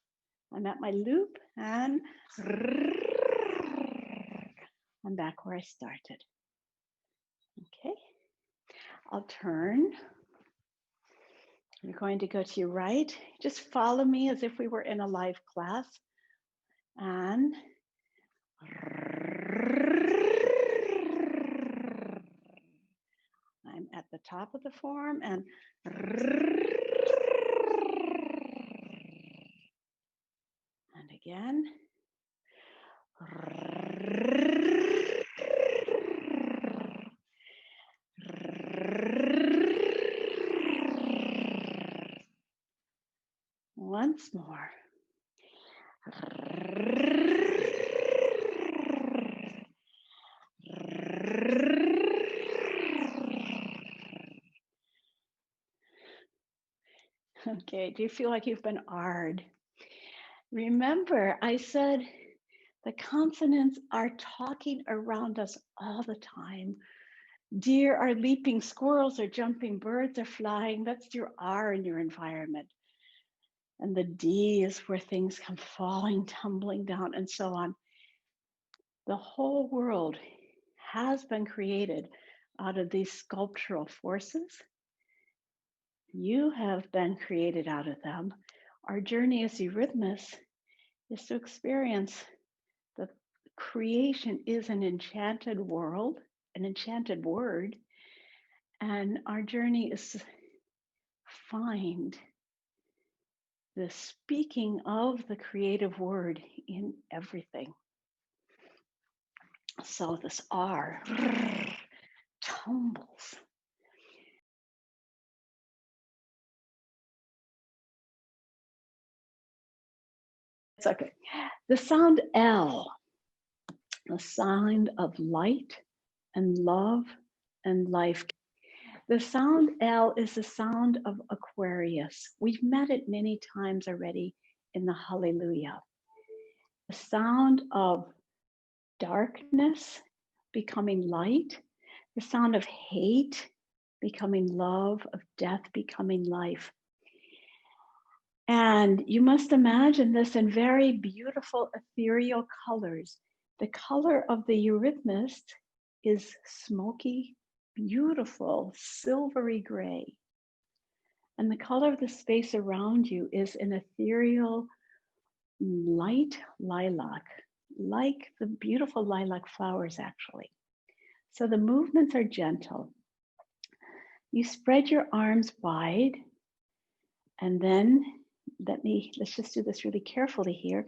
I'm at my loop and I'm back where I started. Okay, I'll turn. You're going to go to your right. Just follow me as if we were in a live class. And I'm at the top of the form and again. Once more. Okay, do you feel like you've been R'd? Remember, I said the consonants are talking around us all the time. Deer are leaping, squirrels are jumping, birds are flying. That's your R in your environment. And the D is where things come falling, tumbling down, and so on. The whole world has been created out of these sculptural forces. You have been created out of them. Our journey as eurythmists is to experience that creation is an enchanted world, an enchanted word, and our journey is to find the speaking of the creative word in everything. So this R tumbles. It's okay. The sound L, the sound of light and love and life. The sound L is the sound of Aquarius. We've met it many times already in the Hallelujah. The sound of darkness becoming light, the sound of hate becoming love, of death becoming life. And you must imagine this in very beautiful ethereal colors. The color of the eurythmist is smoky, beautiful, silvery gray. And the color of the space around you is an ethereal light lilac, like the beautiful lilac flowers, actually. So the movements are gentle. You spread your arms wide, and then let's just do this really carefully here.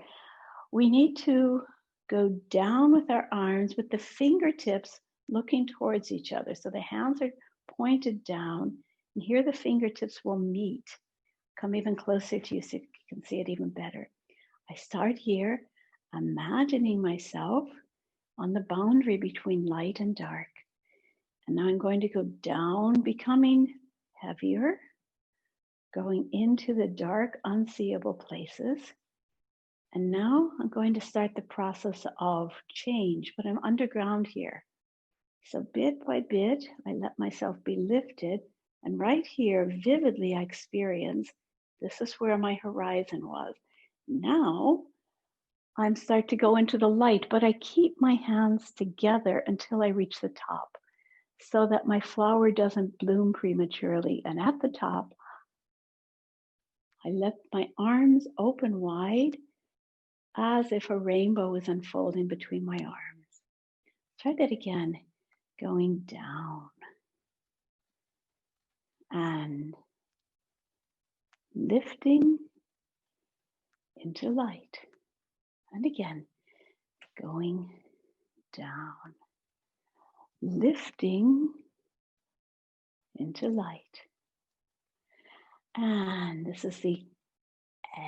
We need to go down with our arms with the fingertips looking towards each other. So the hands are pointed down, and here the fingertips will meet. Come even closer to you so you can see it even better. I start here, imagining myself on the boundary between light and dark. And now I'm going to go down, becoming heavier, going into the dark, unseeable places. And now I'm going to start the process of change, but I'm underground here. So bit by bit, I let myself be lifted. And right here, vividly, I experience this is where my horizon was. Now I'm start to go into the light, but I keep my hands together until I reach the top so that my flower doesn't bloom prematurely. And at the top, I let my arms open wide as if a rainbow is unfolding between my arms. Try that again, going down and lifting into light. And again, going down, lifting into light. And this is the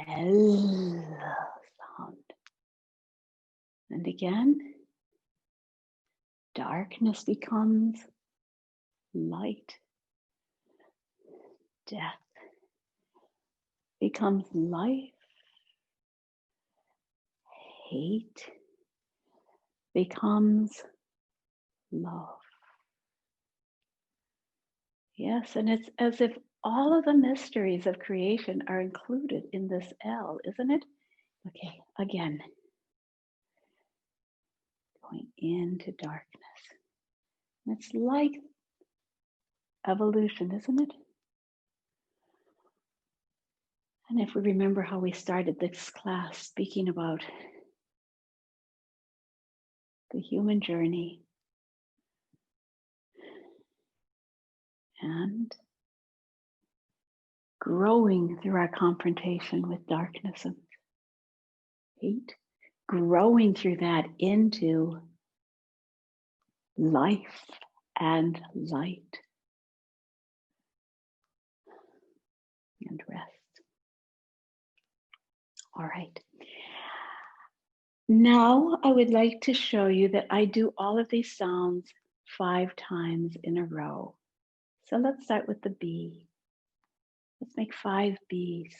L sound. And again, darkness becomes light. Death becomes life. Hate becomes love. Yes, and it's as if all of the mysteries of creation are included in this L, isn't it? Okay, again, going into darkness. It's like evolution, isn't it? And if we remember how we started this class speaking about the human journey and growing through our confrontation with darkness and hate, growing through that into life and light and rest. All right. Now I would like to show you that I do all of these sounds 5 times in a row. So let's start with the B. Let's make 5 Bs.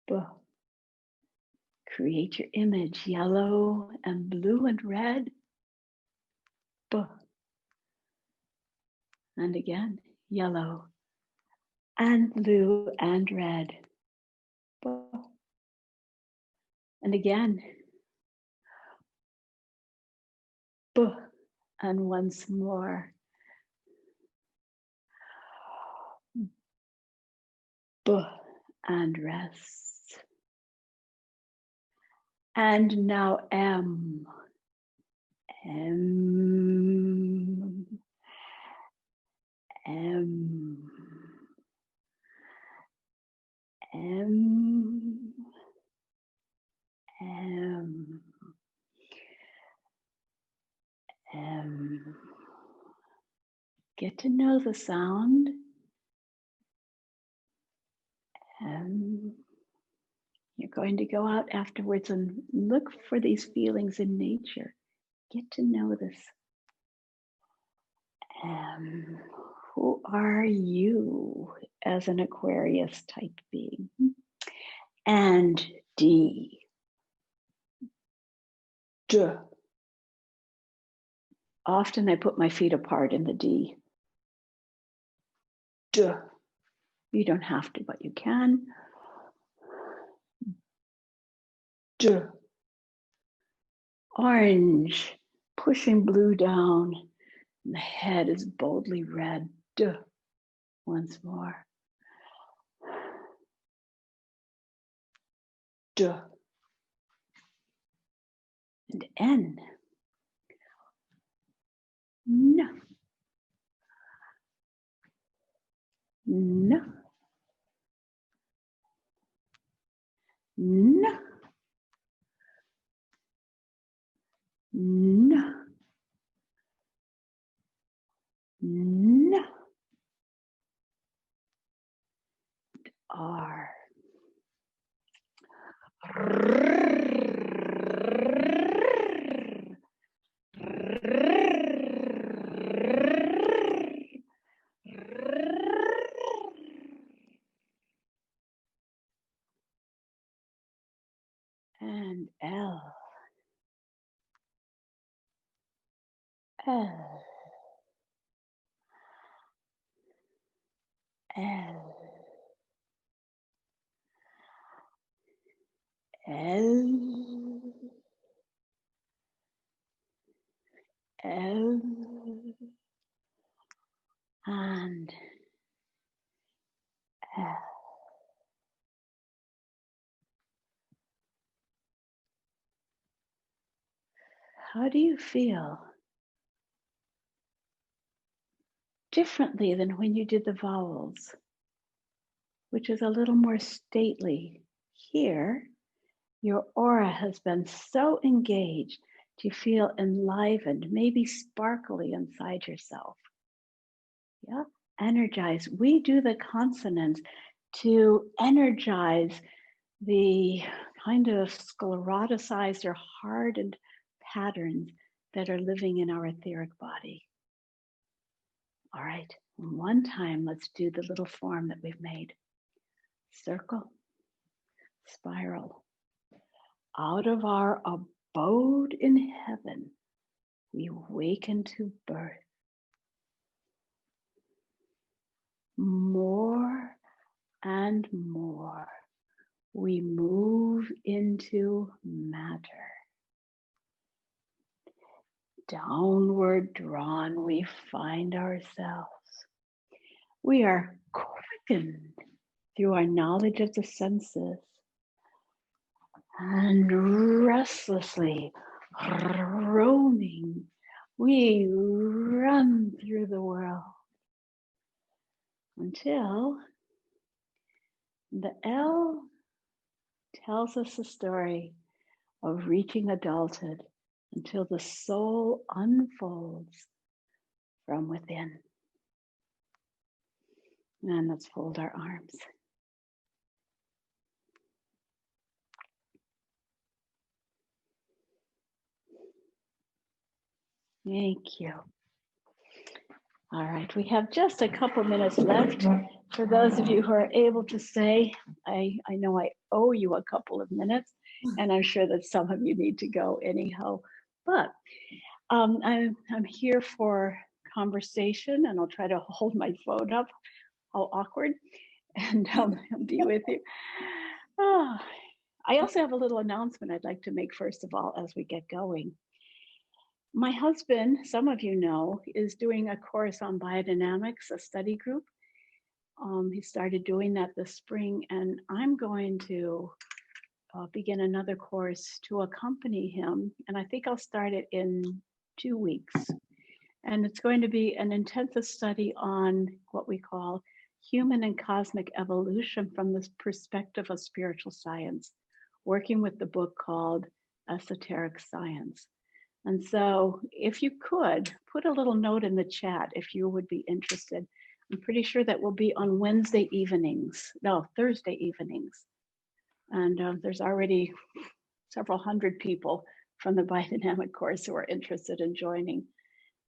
B. Create your image, yellow and blue and red. B. And again, yellow and blue and red. B. And again, B. And once more. B. And rest. And now M. M. M. M. M. Get to know the sound. You're going to go out afterwards and look for these feelings in nature. Get to know this. Who are you as an Aquarius type being? And D. Duh. Often I put my feet apart in the D. Duh. You don't have to, but you can. Duh. Orange, pushing blue down. And the head is boldly red. Duh. Once more. Duh. And N. No. No. No. No. No. R. And L. L. L. L. L. And L. How do you feel? Differently than when you did the vowels, which is a little more stately. Here, your aura has been so engaged to feel enlivened, maybe sparkly inside yourself. Yeah, energize. We do the consonants to energize the kind of sclerotized or hardened patterns that are living in our etheric body. All right, one time, let's do the little form that we've made. Circle, spiral. Out of our abode in heaven, we awaken to birth. More and more, we move into matter. Downward drawn, we find ourselves. We are quickened through our knowledge of the senses and restlessly roaming, we run through the world until the L tells us the story of reaching adulthood, until the soul unfolds from within. And let's fold our arms. Thank you. All right, we have just a couple minutes left. For those of you who are able to stay, I know I owe you a couple of minutes, and I'm sure that some of you need to go anyhow. But I'm here for conversation, and I'll try to hold my phone up. How awkward, and I'll be with you. Oh, I also have a little announcement I'd like to make first of all as we get going. My husband, some of you know, is doing a course on biodynamics, a study group. He started doing that this spring, and I'm going to begin another course to accompany him. And I think I'll start it in 2 weeks. And it's going to be an intensive study on what we call human and cosmic evolution from the perspective of spiritual science, working with the book called Esoteric Science. And so if you could, put a little note in the chat if you would be interested. I'm pretty sure that will be on Thursday evenings. And there's already several hundred people from the biodynamic course who are interested in joining.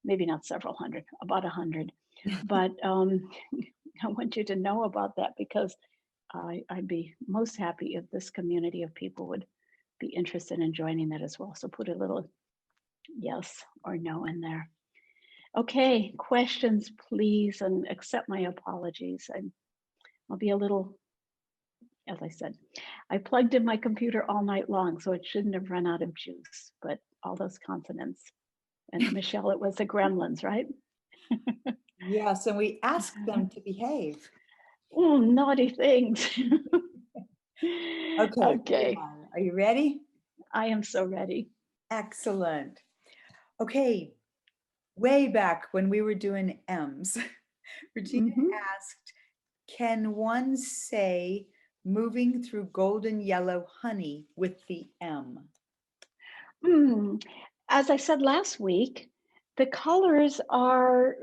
Maybe not several hundred, about 100. But I want you to know about that because I'd be most happy if this community of people would be interested in joining that as well. So put a little yes or no in there. Okay, questions, please, and accept my apologies. I'll be a little, as I said, I plugged in my computer all night long, so it shouldn't have run out of juice, but all those consonants. And Michelle, it was the gremlins, right? Yes, and we asked them to behave. Oh, naughty things. Okay, Okay, are you ready? I am so ready. Excellent. Okay, way back when we were doing M's, Regina asked, can one say moving through golden yellow honey with the M? As I said last week, the colors are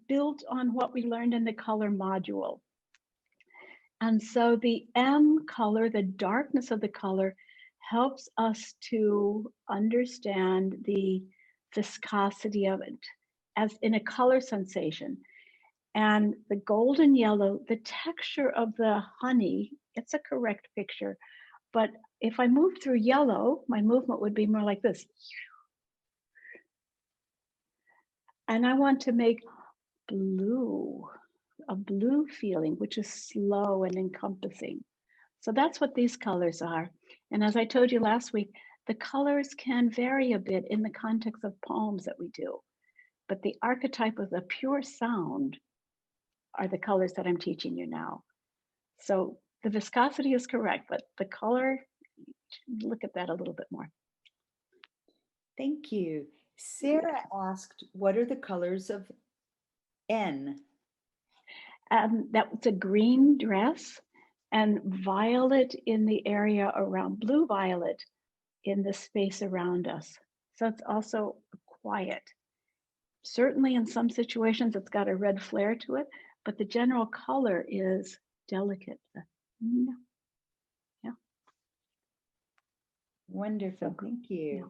built on what we learned in the color module. And so the M color, the darkness of the color, helps us to understand the viscosity of it as in a color sensation. And the golden yellow, the texture of the honey, it's a correct picture. But if I move through yellow, my movement would be more like this. And I want to make blue, a blue feeling, which is slow and encompassing. So that's what these colors are. And as I told you last week, the colors can vary a bit in the context of poems that we do. But the archetype of the pure sound are the colors that I'm teaching you now. So the viscosity is correct, but the color, look at that a little bit more. Thank you. Sarah asked, what are the colors of N? That was a green dress and violet in the area around, blue violet in the space around us. So it's also quiet. Certainly in some situations it's got a red flare to it, but the general color is delicate. Yeah. Wonderful, So, thank you. yeah.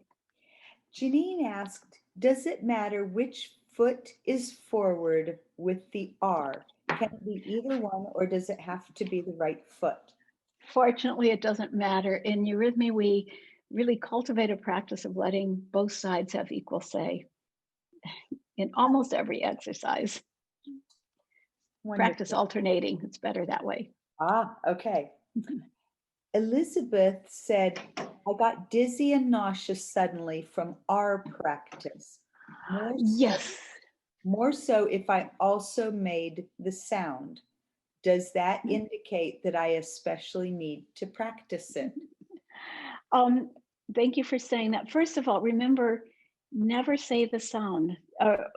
Janine asked, does it matter which foot is forward with the R? Can it be either one, or does it have to be the right foot? Fortunately, it doesn't matter. In Eurythmy, we really cultivate a practice of letting both sides have equal say in almost every exercise. Wonderful. Practice alternating. It's better that way. Ah, okay. Elizabeth said, I got dizzy and nauseous suddenly from our practice. Yes. More so if I also made the sound. Does that indicate that I especially need to practice it? Thank you for saying that. First of all, remember, never say the sound.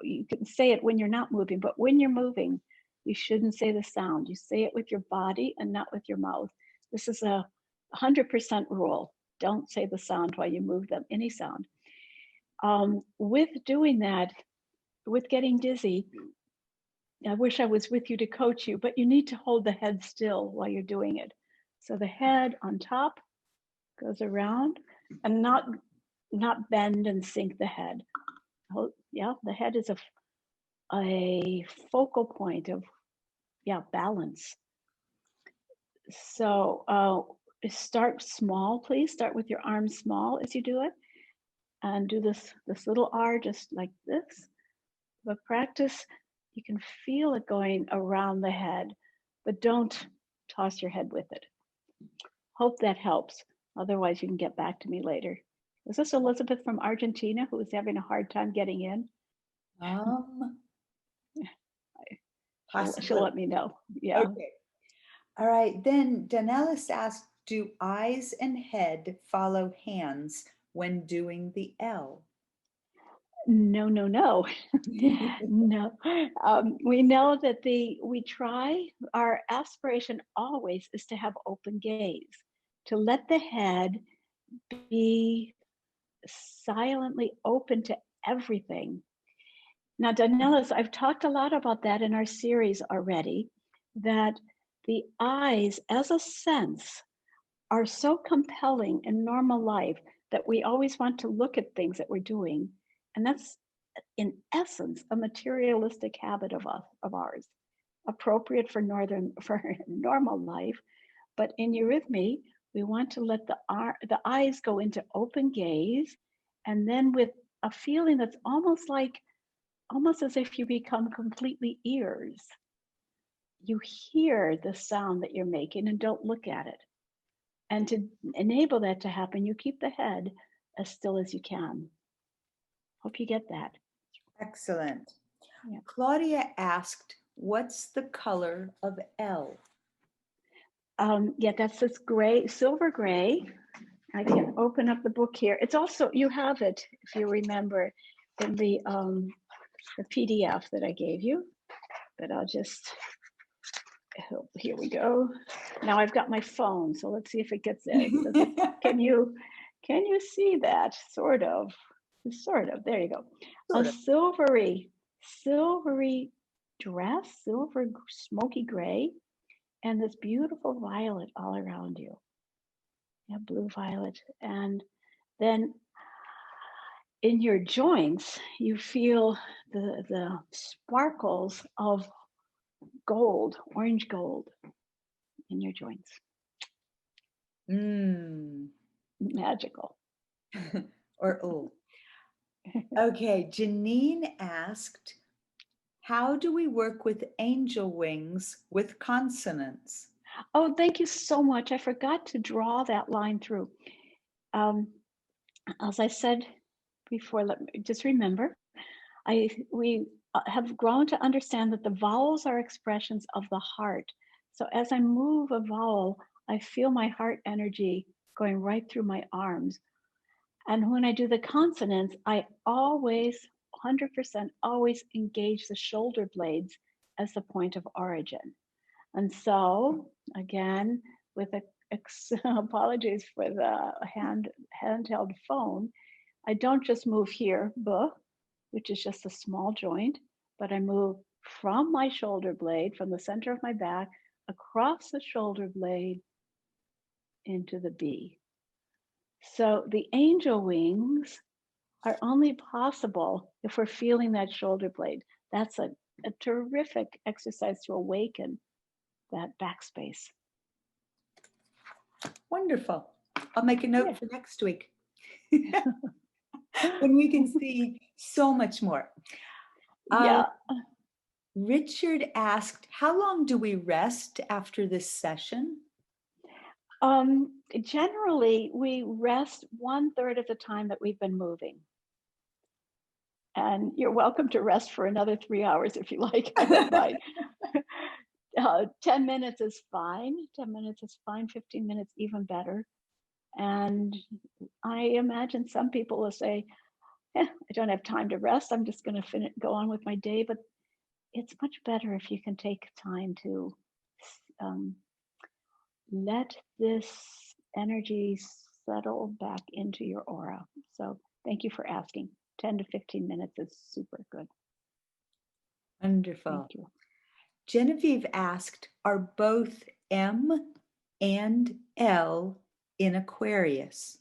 You can say it when you're not moving, but when you're moving, you shouldn't say the sound. You say it with your body and not with your mouth. This is a 100% rule. Don't say the sound while you move them, any sound. With doing that, with getting dizzy, I wish I was with you to coach you, but you need to hold the head still while you're doing it. So the head on top goes around and not bend and sink the head. Yeah, the head is a focal point of balance. So start small, please. Start with your arms small as you do it, and do this little R just like this. But practice, you can feel it going around the head, but don't toss your head with it. Hope that helps. Otherwise, you can get back to me later. Is this Elizabeth from Argentina who is having a hard time getting in? She'll let me know. Yeah. Okay. All right. Then Danelis asked, do eyes and head follow hands when doing the L? No, no, no. No. We know that we try, our aspiration always is to have open gaze, to let the head be silently open to everything. Now, Danielis, I've talked a lot about that in our series already, that the eyes as a sense are so compelling in normal life that we always want to look at things that we're doing. And that's, in essence, a materialistic habit of ours, appropriate for normal life. But in eurythmy, we want to let the eyes go into open gaze, and then with a feeling that's almost as if you become completely ears. You hear the sound that you're making and don't look at it. And to enable that to happen, you keep the head as still as you can. Hope you get that. Excellent. Yeah. Claudia asked, what's the color of L? Yeah, that's this gray, silver gray. I can open up the book here. It's also, you have it, if you remember, in the PDF that I gave you. But I'll just, here we go. Now I've got my phone, so let's see if it gets there. Can you see that? Sort of. There you go. Sort A of. silvery dress, silver smoky gray, and this beautiful violet all around you. Yeah, blue violet. And then in your joints, you feel the sparkles of gold, orange gold in your joints. Magical. Or oh. Okay, Janine asked, how do we work with angel wings with consonants? Oh, thank you so much. I forgot to draw that line through. As I said before, let me just remember, we have grown to understand that the vowels are expressions of the heart. So as I move a vowel, I feel my heart energy going right through my arms. And when I do the consonants, I always, 100% always engage the shoulder blades as the point of origin. And so, again, with apologies for the handheld phone, I don't just move here, which is just a small joint, but I move from my shoulder blade, from the center of my back, across the shoulder blade into the B. So the angel wings are only possible if we're feeling that shoulder blade. That's a terrific exercise to awaken that backspace. Wonderful. I'll make a note for next week when we can see so much more. Yeah. Richard asked, how long do we rest after this session? Generally, we rest 1/3 of the time that we've been moving. And you're welcome to rest for another 3 hours if you like. I don't mind. 10 minutes is fine. 10 minutes is fine. 15 minutes, even better. And I imagine some people will say, I don't have time to rest. I'm just going to go on with my day. But it's much better if you can take time to let this energy settle back into your aura. So thank you for asking. 10 to 15 minutes is super good. Wonderful. Thank you. Genevieve asked, are both M and L in Aquarius?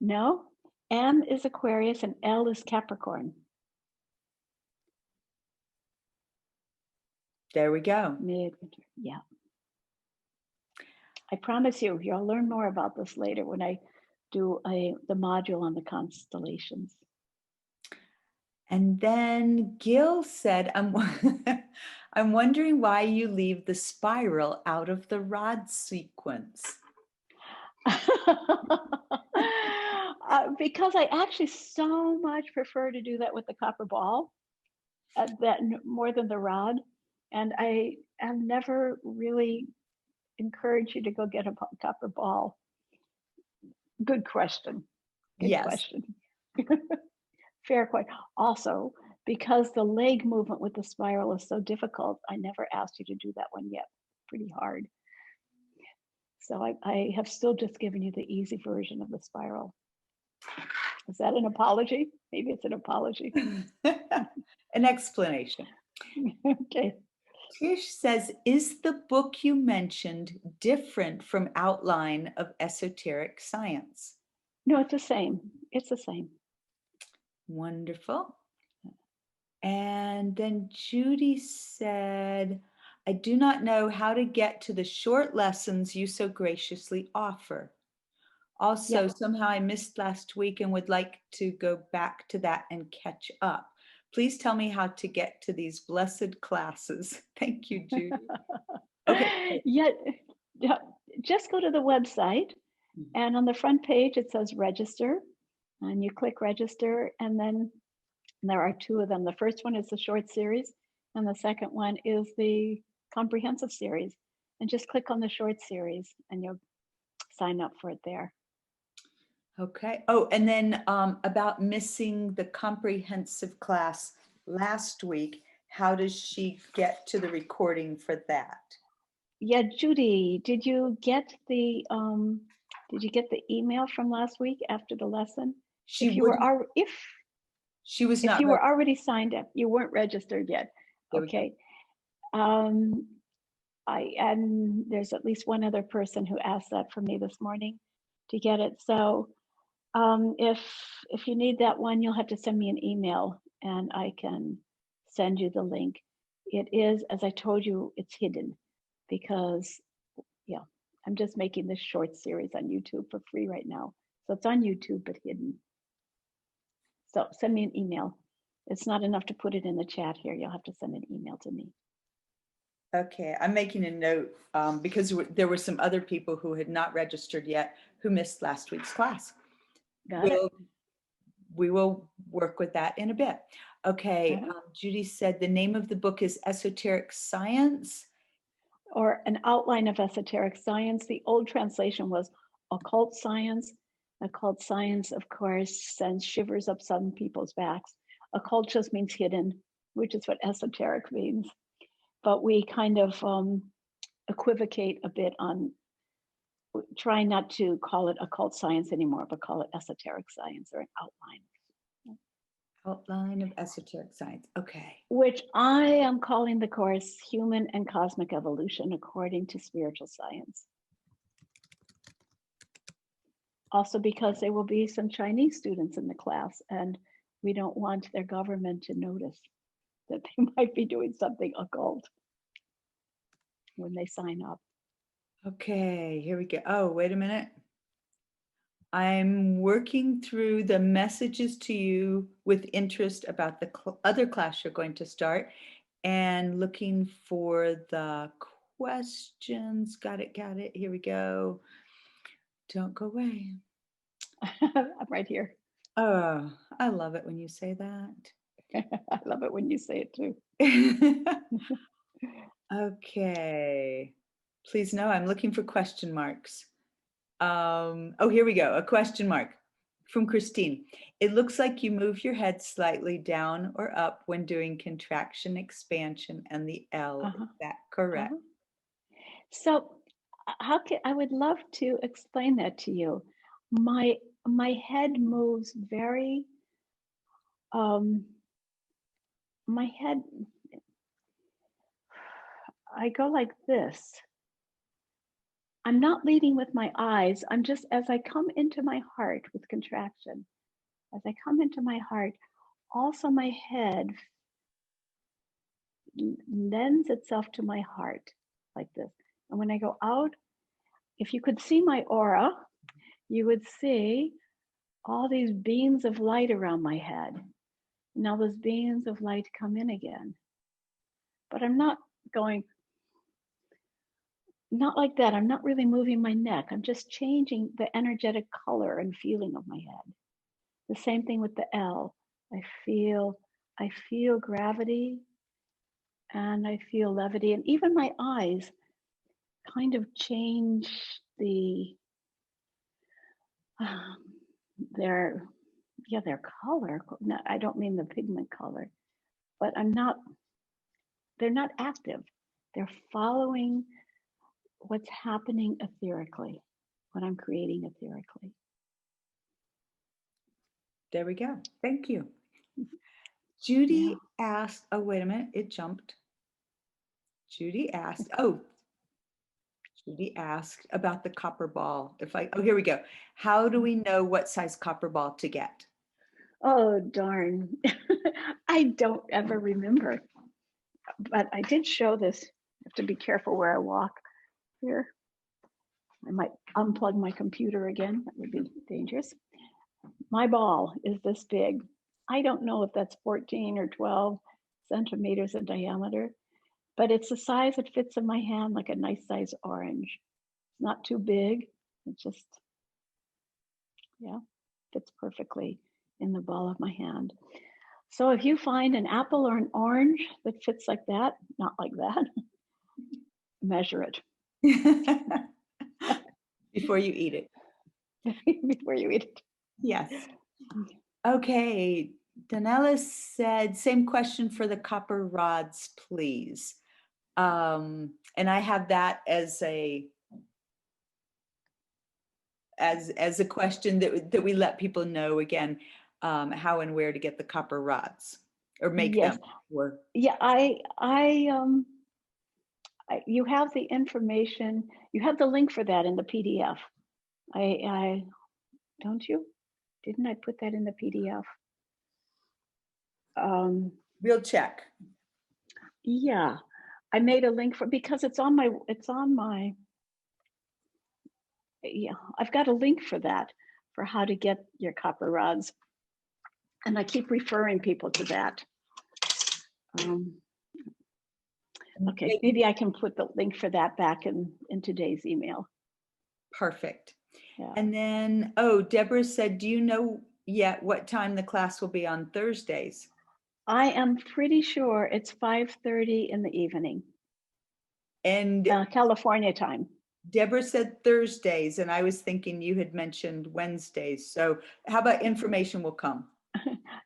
No, M is Aquarius and L is Capricorn. There we go. Midwinter, yeah. I promise you, you'll learn more about this later when I do the module on the constellations. And then Gil said, I'm wondering why you leave the spiral out of the rod sequence. Because I actually so much prefer to do that with the copper ball, that more than the rod. And I have never really encouraged you to go get a copper ball. Good question. Good Yes. question. Fair question. Also, because the leg movement with the spiral is so difficult, I never asked you to do that one yet. Pretty hard. So I have still just given you the easy version of the spiral. Is that an apology? Maybe it's an apology. An explanation. Okay. Tish says, is the book you mentioned different from Outline of Esoteric Science? No, it's the same. It's the same. Wonderful. And then Judy said, I do not know how to get to the short lessons you so graciously offer. Also, Yeah. somehow I missed last week and would like to go back to that and catch up. Please tell me how to get to these blessed classes. Thank you, Judy. Okay. Yeah, just go to the website, and on the front page it says register, and you click register, and then there are two of them. The first one is the short series, and the second one is the comprehensive series. And just click on the short series, and you'll sign up for it there. Okay. Oh, and then about missing the comprehensive class last week, how does she get to the recording for that? Yeah, Judy, did you get the email from last week after the lesson? She wouldn't, If she was if not you were ready. already signed up, you weren't registered yet. There we go. Okay. And there's at least one other person who asked that from me this morning to get it. So if you need that one, you'll have to send me an email and I can send you the link. It is, as I told you, it's hidden because, yeah, I'm just making this short series on YouTube for free right now. So it's on YouTube, but hidden. So send me an email. It's not enough to put it in the chat here. You'll have to send an email to me. Okay, I'm making a note because there were some other people who had not registered yet who missed last week's class. Got it? We will work with that in a bit. Okay, Judy said the name of the book is Esoteric Science. Or an outline of esoteric science. The old translation was occult science. Occult science, of course, sends shivers up some people's backs. Occult just means hidden, which is what esoteric means. But we kind of equivocate a bit on trying not to call it occult science anymore, but call it esoteric science or an outline. Outline of Esoteric Science. Okay. Which I am calling the course Human and Cosmic Evolution According to Spiritual Science. Also because there will be some Chinese students in the class and we don't want their government to notice that they might be doing something occult when they sign up. Okay, here we go. Oh, wait a minute. I'm working through the messages to you with interest about the other class you're going to start and looking for the questions. Got it, got it. Here we go. Don't go away. I'm right here. Oh, I love it when you say that. I love it when you say it too. Okay. Please know I'm looking for question marks. Oh, here we go. A question mark from Christine. It looks like you move your head slightly down or up when doing contraction, expansion, and the L. Is that correct? So I would love to explain that to you. My head moves very, my head, I go like this. I'm not leading with my eyes. I'm just, as I come into my heart with contraction, as I come into my heart, also my head lends itself to my heart like this. And when I go out, if you could see my aura, you would see all these beams of light around my head. Now those beams of light come in again. But I'm not going, not like that. I'm not really moving my neck. I'm just changing the energetic color and feeling of my head. The same thing with the L. I feel gravity and I feel levity. And even my eyes kind of change their color. No, I don't mean the pigment color, but they're not active. They're following what's happening etherically, what I'm creating etherically. There we go. Thank you. Judy asked, oh, wait a minute, it jumped. Judy asked about the copper ball. Oh, here we go. How do we know what size copper ball to get? Oh, darn. I don't ever remember, but I did show this. I have to be careful where I walk here. I might unplug my computer again. That would be dangerous. My ball is this big. I don't know if that's 14 or 12 centimeters in diameter, but it's the size it fits in my hand, like a nice size orange. It's not too big. It just, fits perfectly in the ball of my hand. So if you find an apple or an orange that fits like that, not like that, measure it Before you eat it. before you eat it. Yes. Okay. Danella said, same question for the copper rods, please. And I have that as a question that we let people know again, how and where to get the copper rods or make them. Or Yeah, you have the information. You have the link for that in the PDF. I don't you? Didn't I put that in the PDF? we'll check. Yeah, I made a link because it's on my. Yeah, I've got a link for that, for how to get your copper rods. And I keep referring people to that. Okay, maybe I can put the link for that back in today's email. Perfect. Yeah. And then, Deborah said, do you know yet what time the class will be on Thursdays? I am pretty sure it's 5:30 in the evening. And California time. Deborah said Thursdays, and I was thinking you had mentioned Wednesdays. So how about information will come?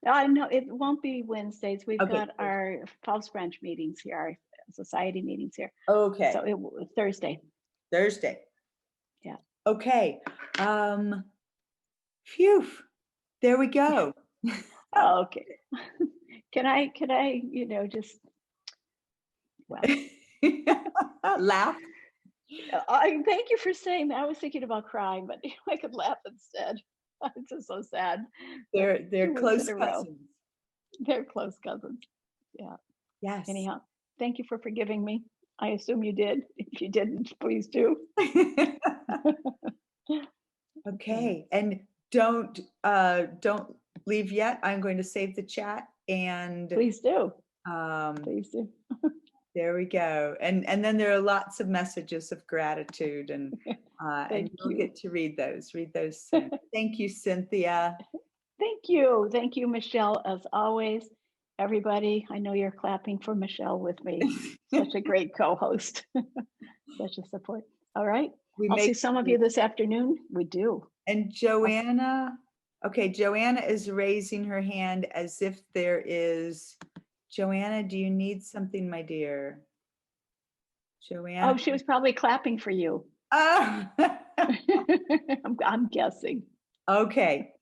I know it won't be Wednesdays. We've Okay. got our Phelps Branch meetings here, our society meetings here. Okay. So Thursday. Thursday. Yeah. Okay. Phew. There we go. Okay. Can I, just, well. Laugh. Thank you for saying that. I was thinking about crying, but I could laugh instead. It's just so sad. They're close cousins. They're close cousins. Yeah. Yes. Anyhow, thank you for forgiving me. I assume you did. If you didn't, please do. Okay. And don't leave yet. I'm going to save the chat and please do. Please do. There we go. And then there are lots of messages of gratitude and you'll get to read those soon. Thank you, Cynthia. Thank you. Thank you, Michelle, as always. Everybody, I know you're clapping for Michelle with me. Such a great co-host. Such a support. All right. I'll see some of you this afternoon. We do. And Joanna, okay, Joanna is raising her hand as if there is, Joanna, do you need something, my dear? Joanna. Oh, she was probably clapping for you. Oh. I'm guessing. Okay.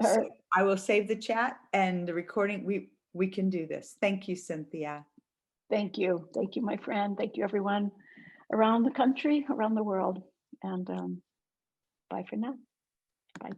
So I will save the chat and the recording. We can do this. Thank you, Cynthia. Thank you. Thank you, my friend. Thank you, everyone around the country, around the world. And bye for now. Bye.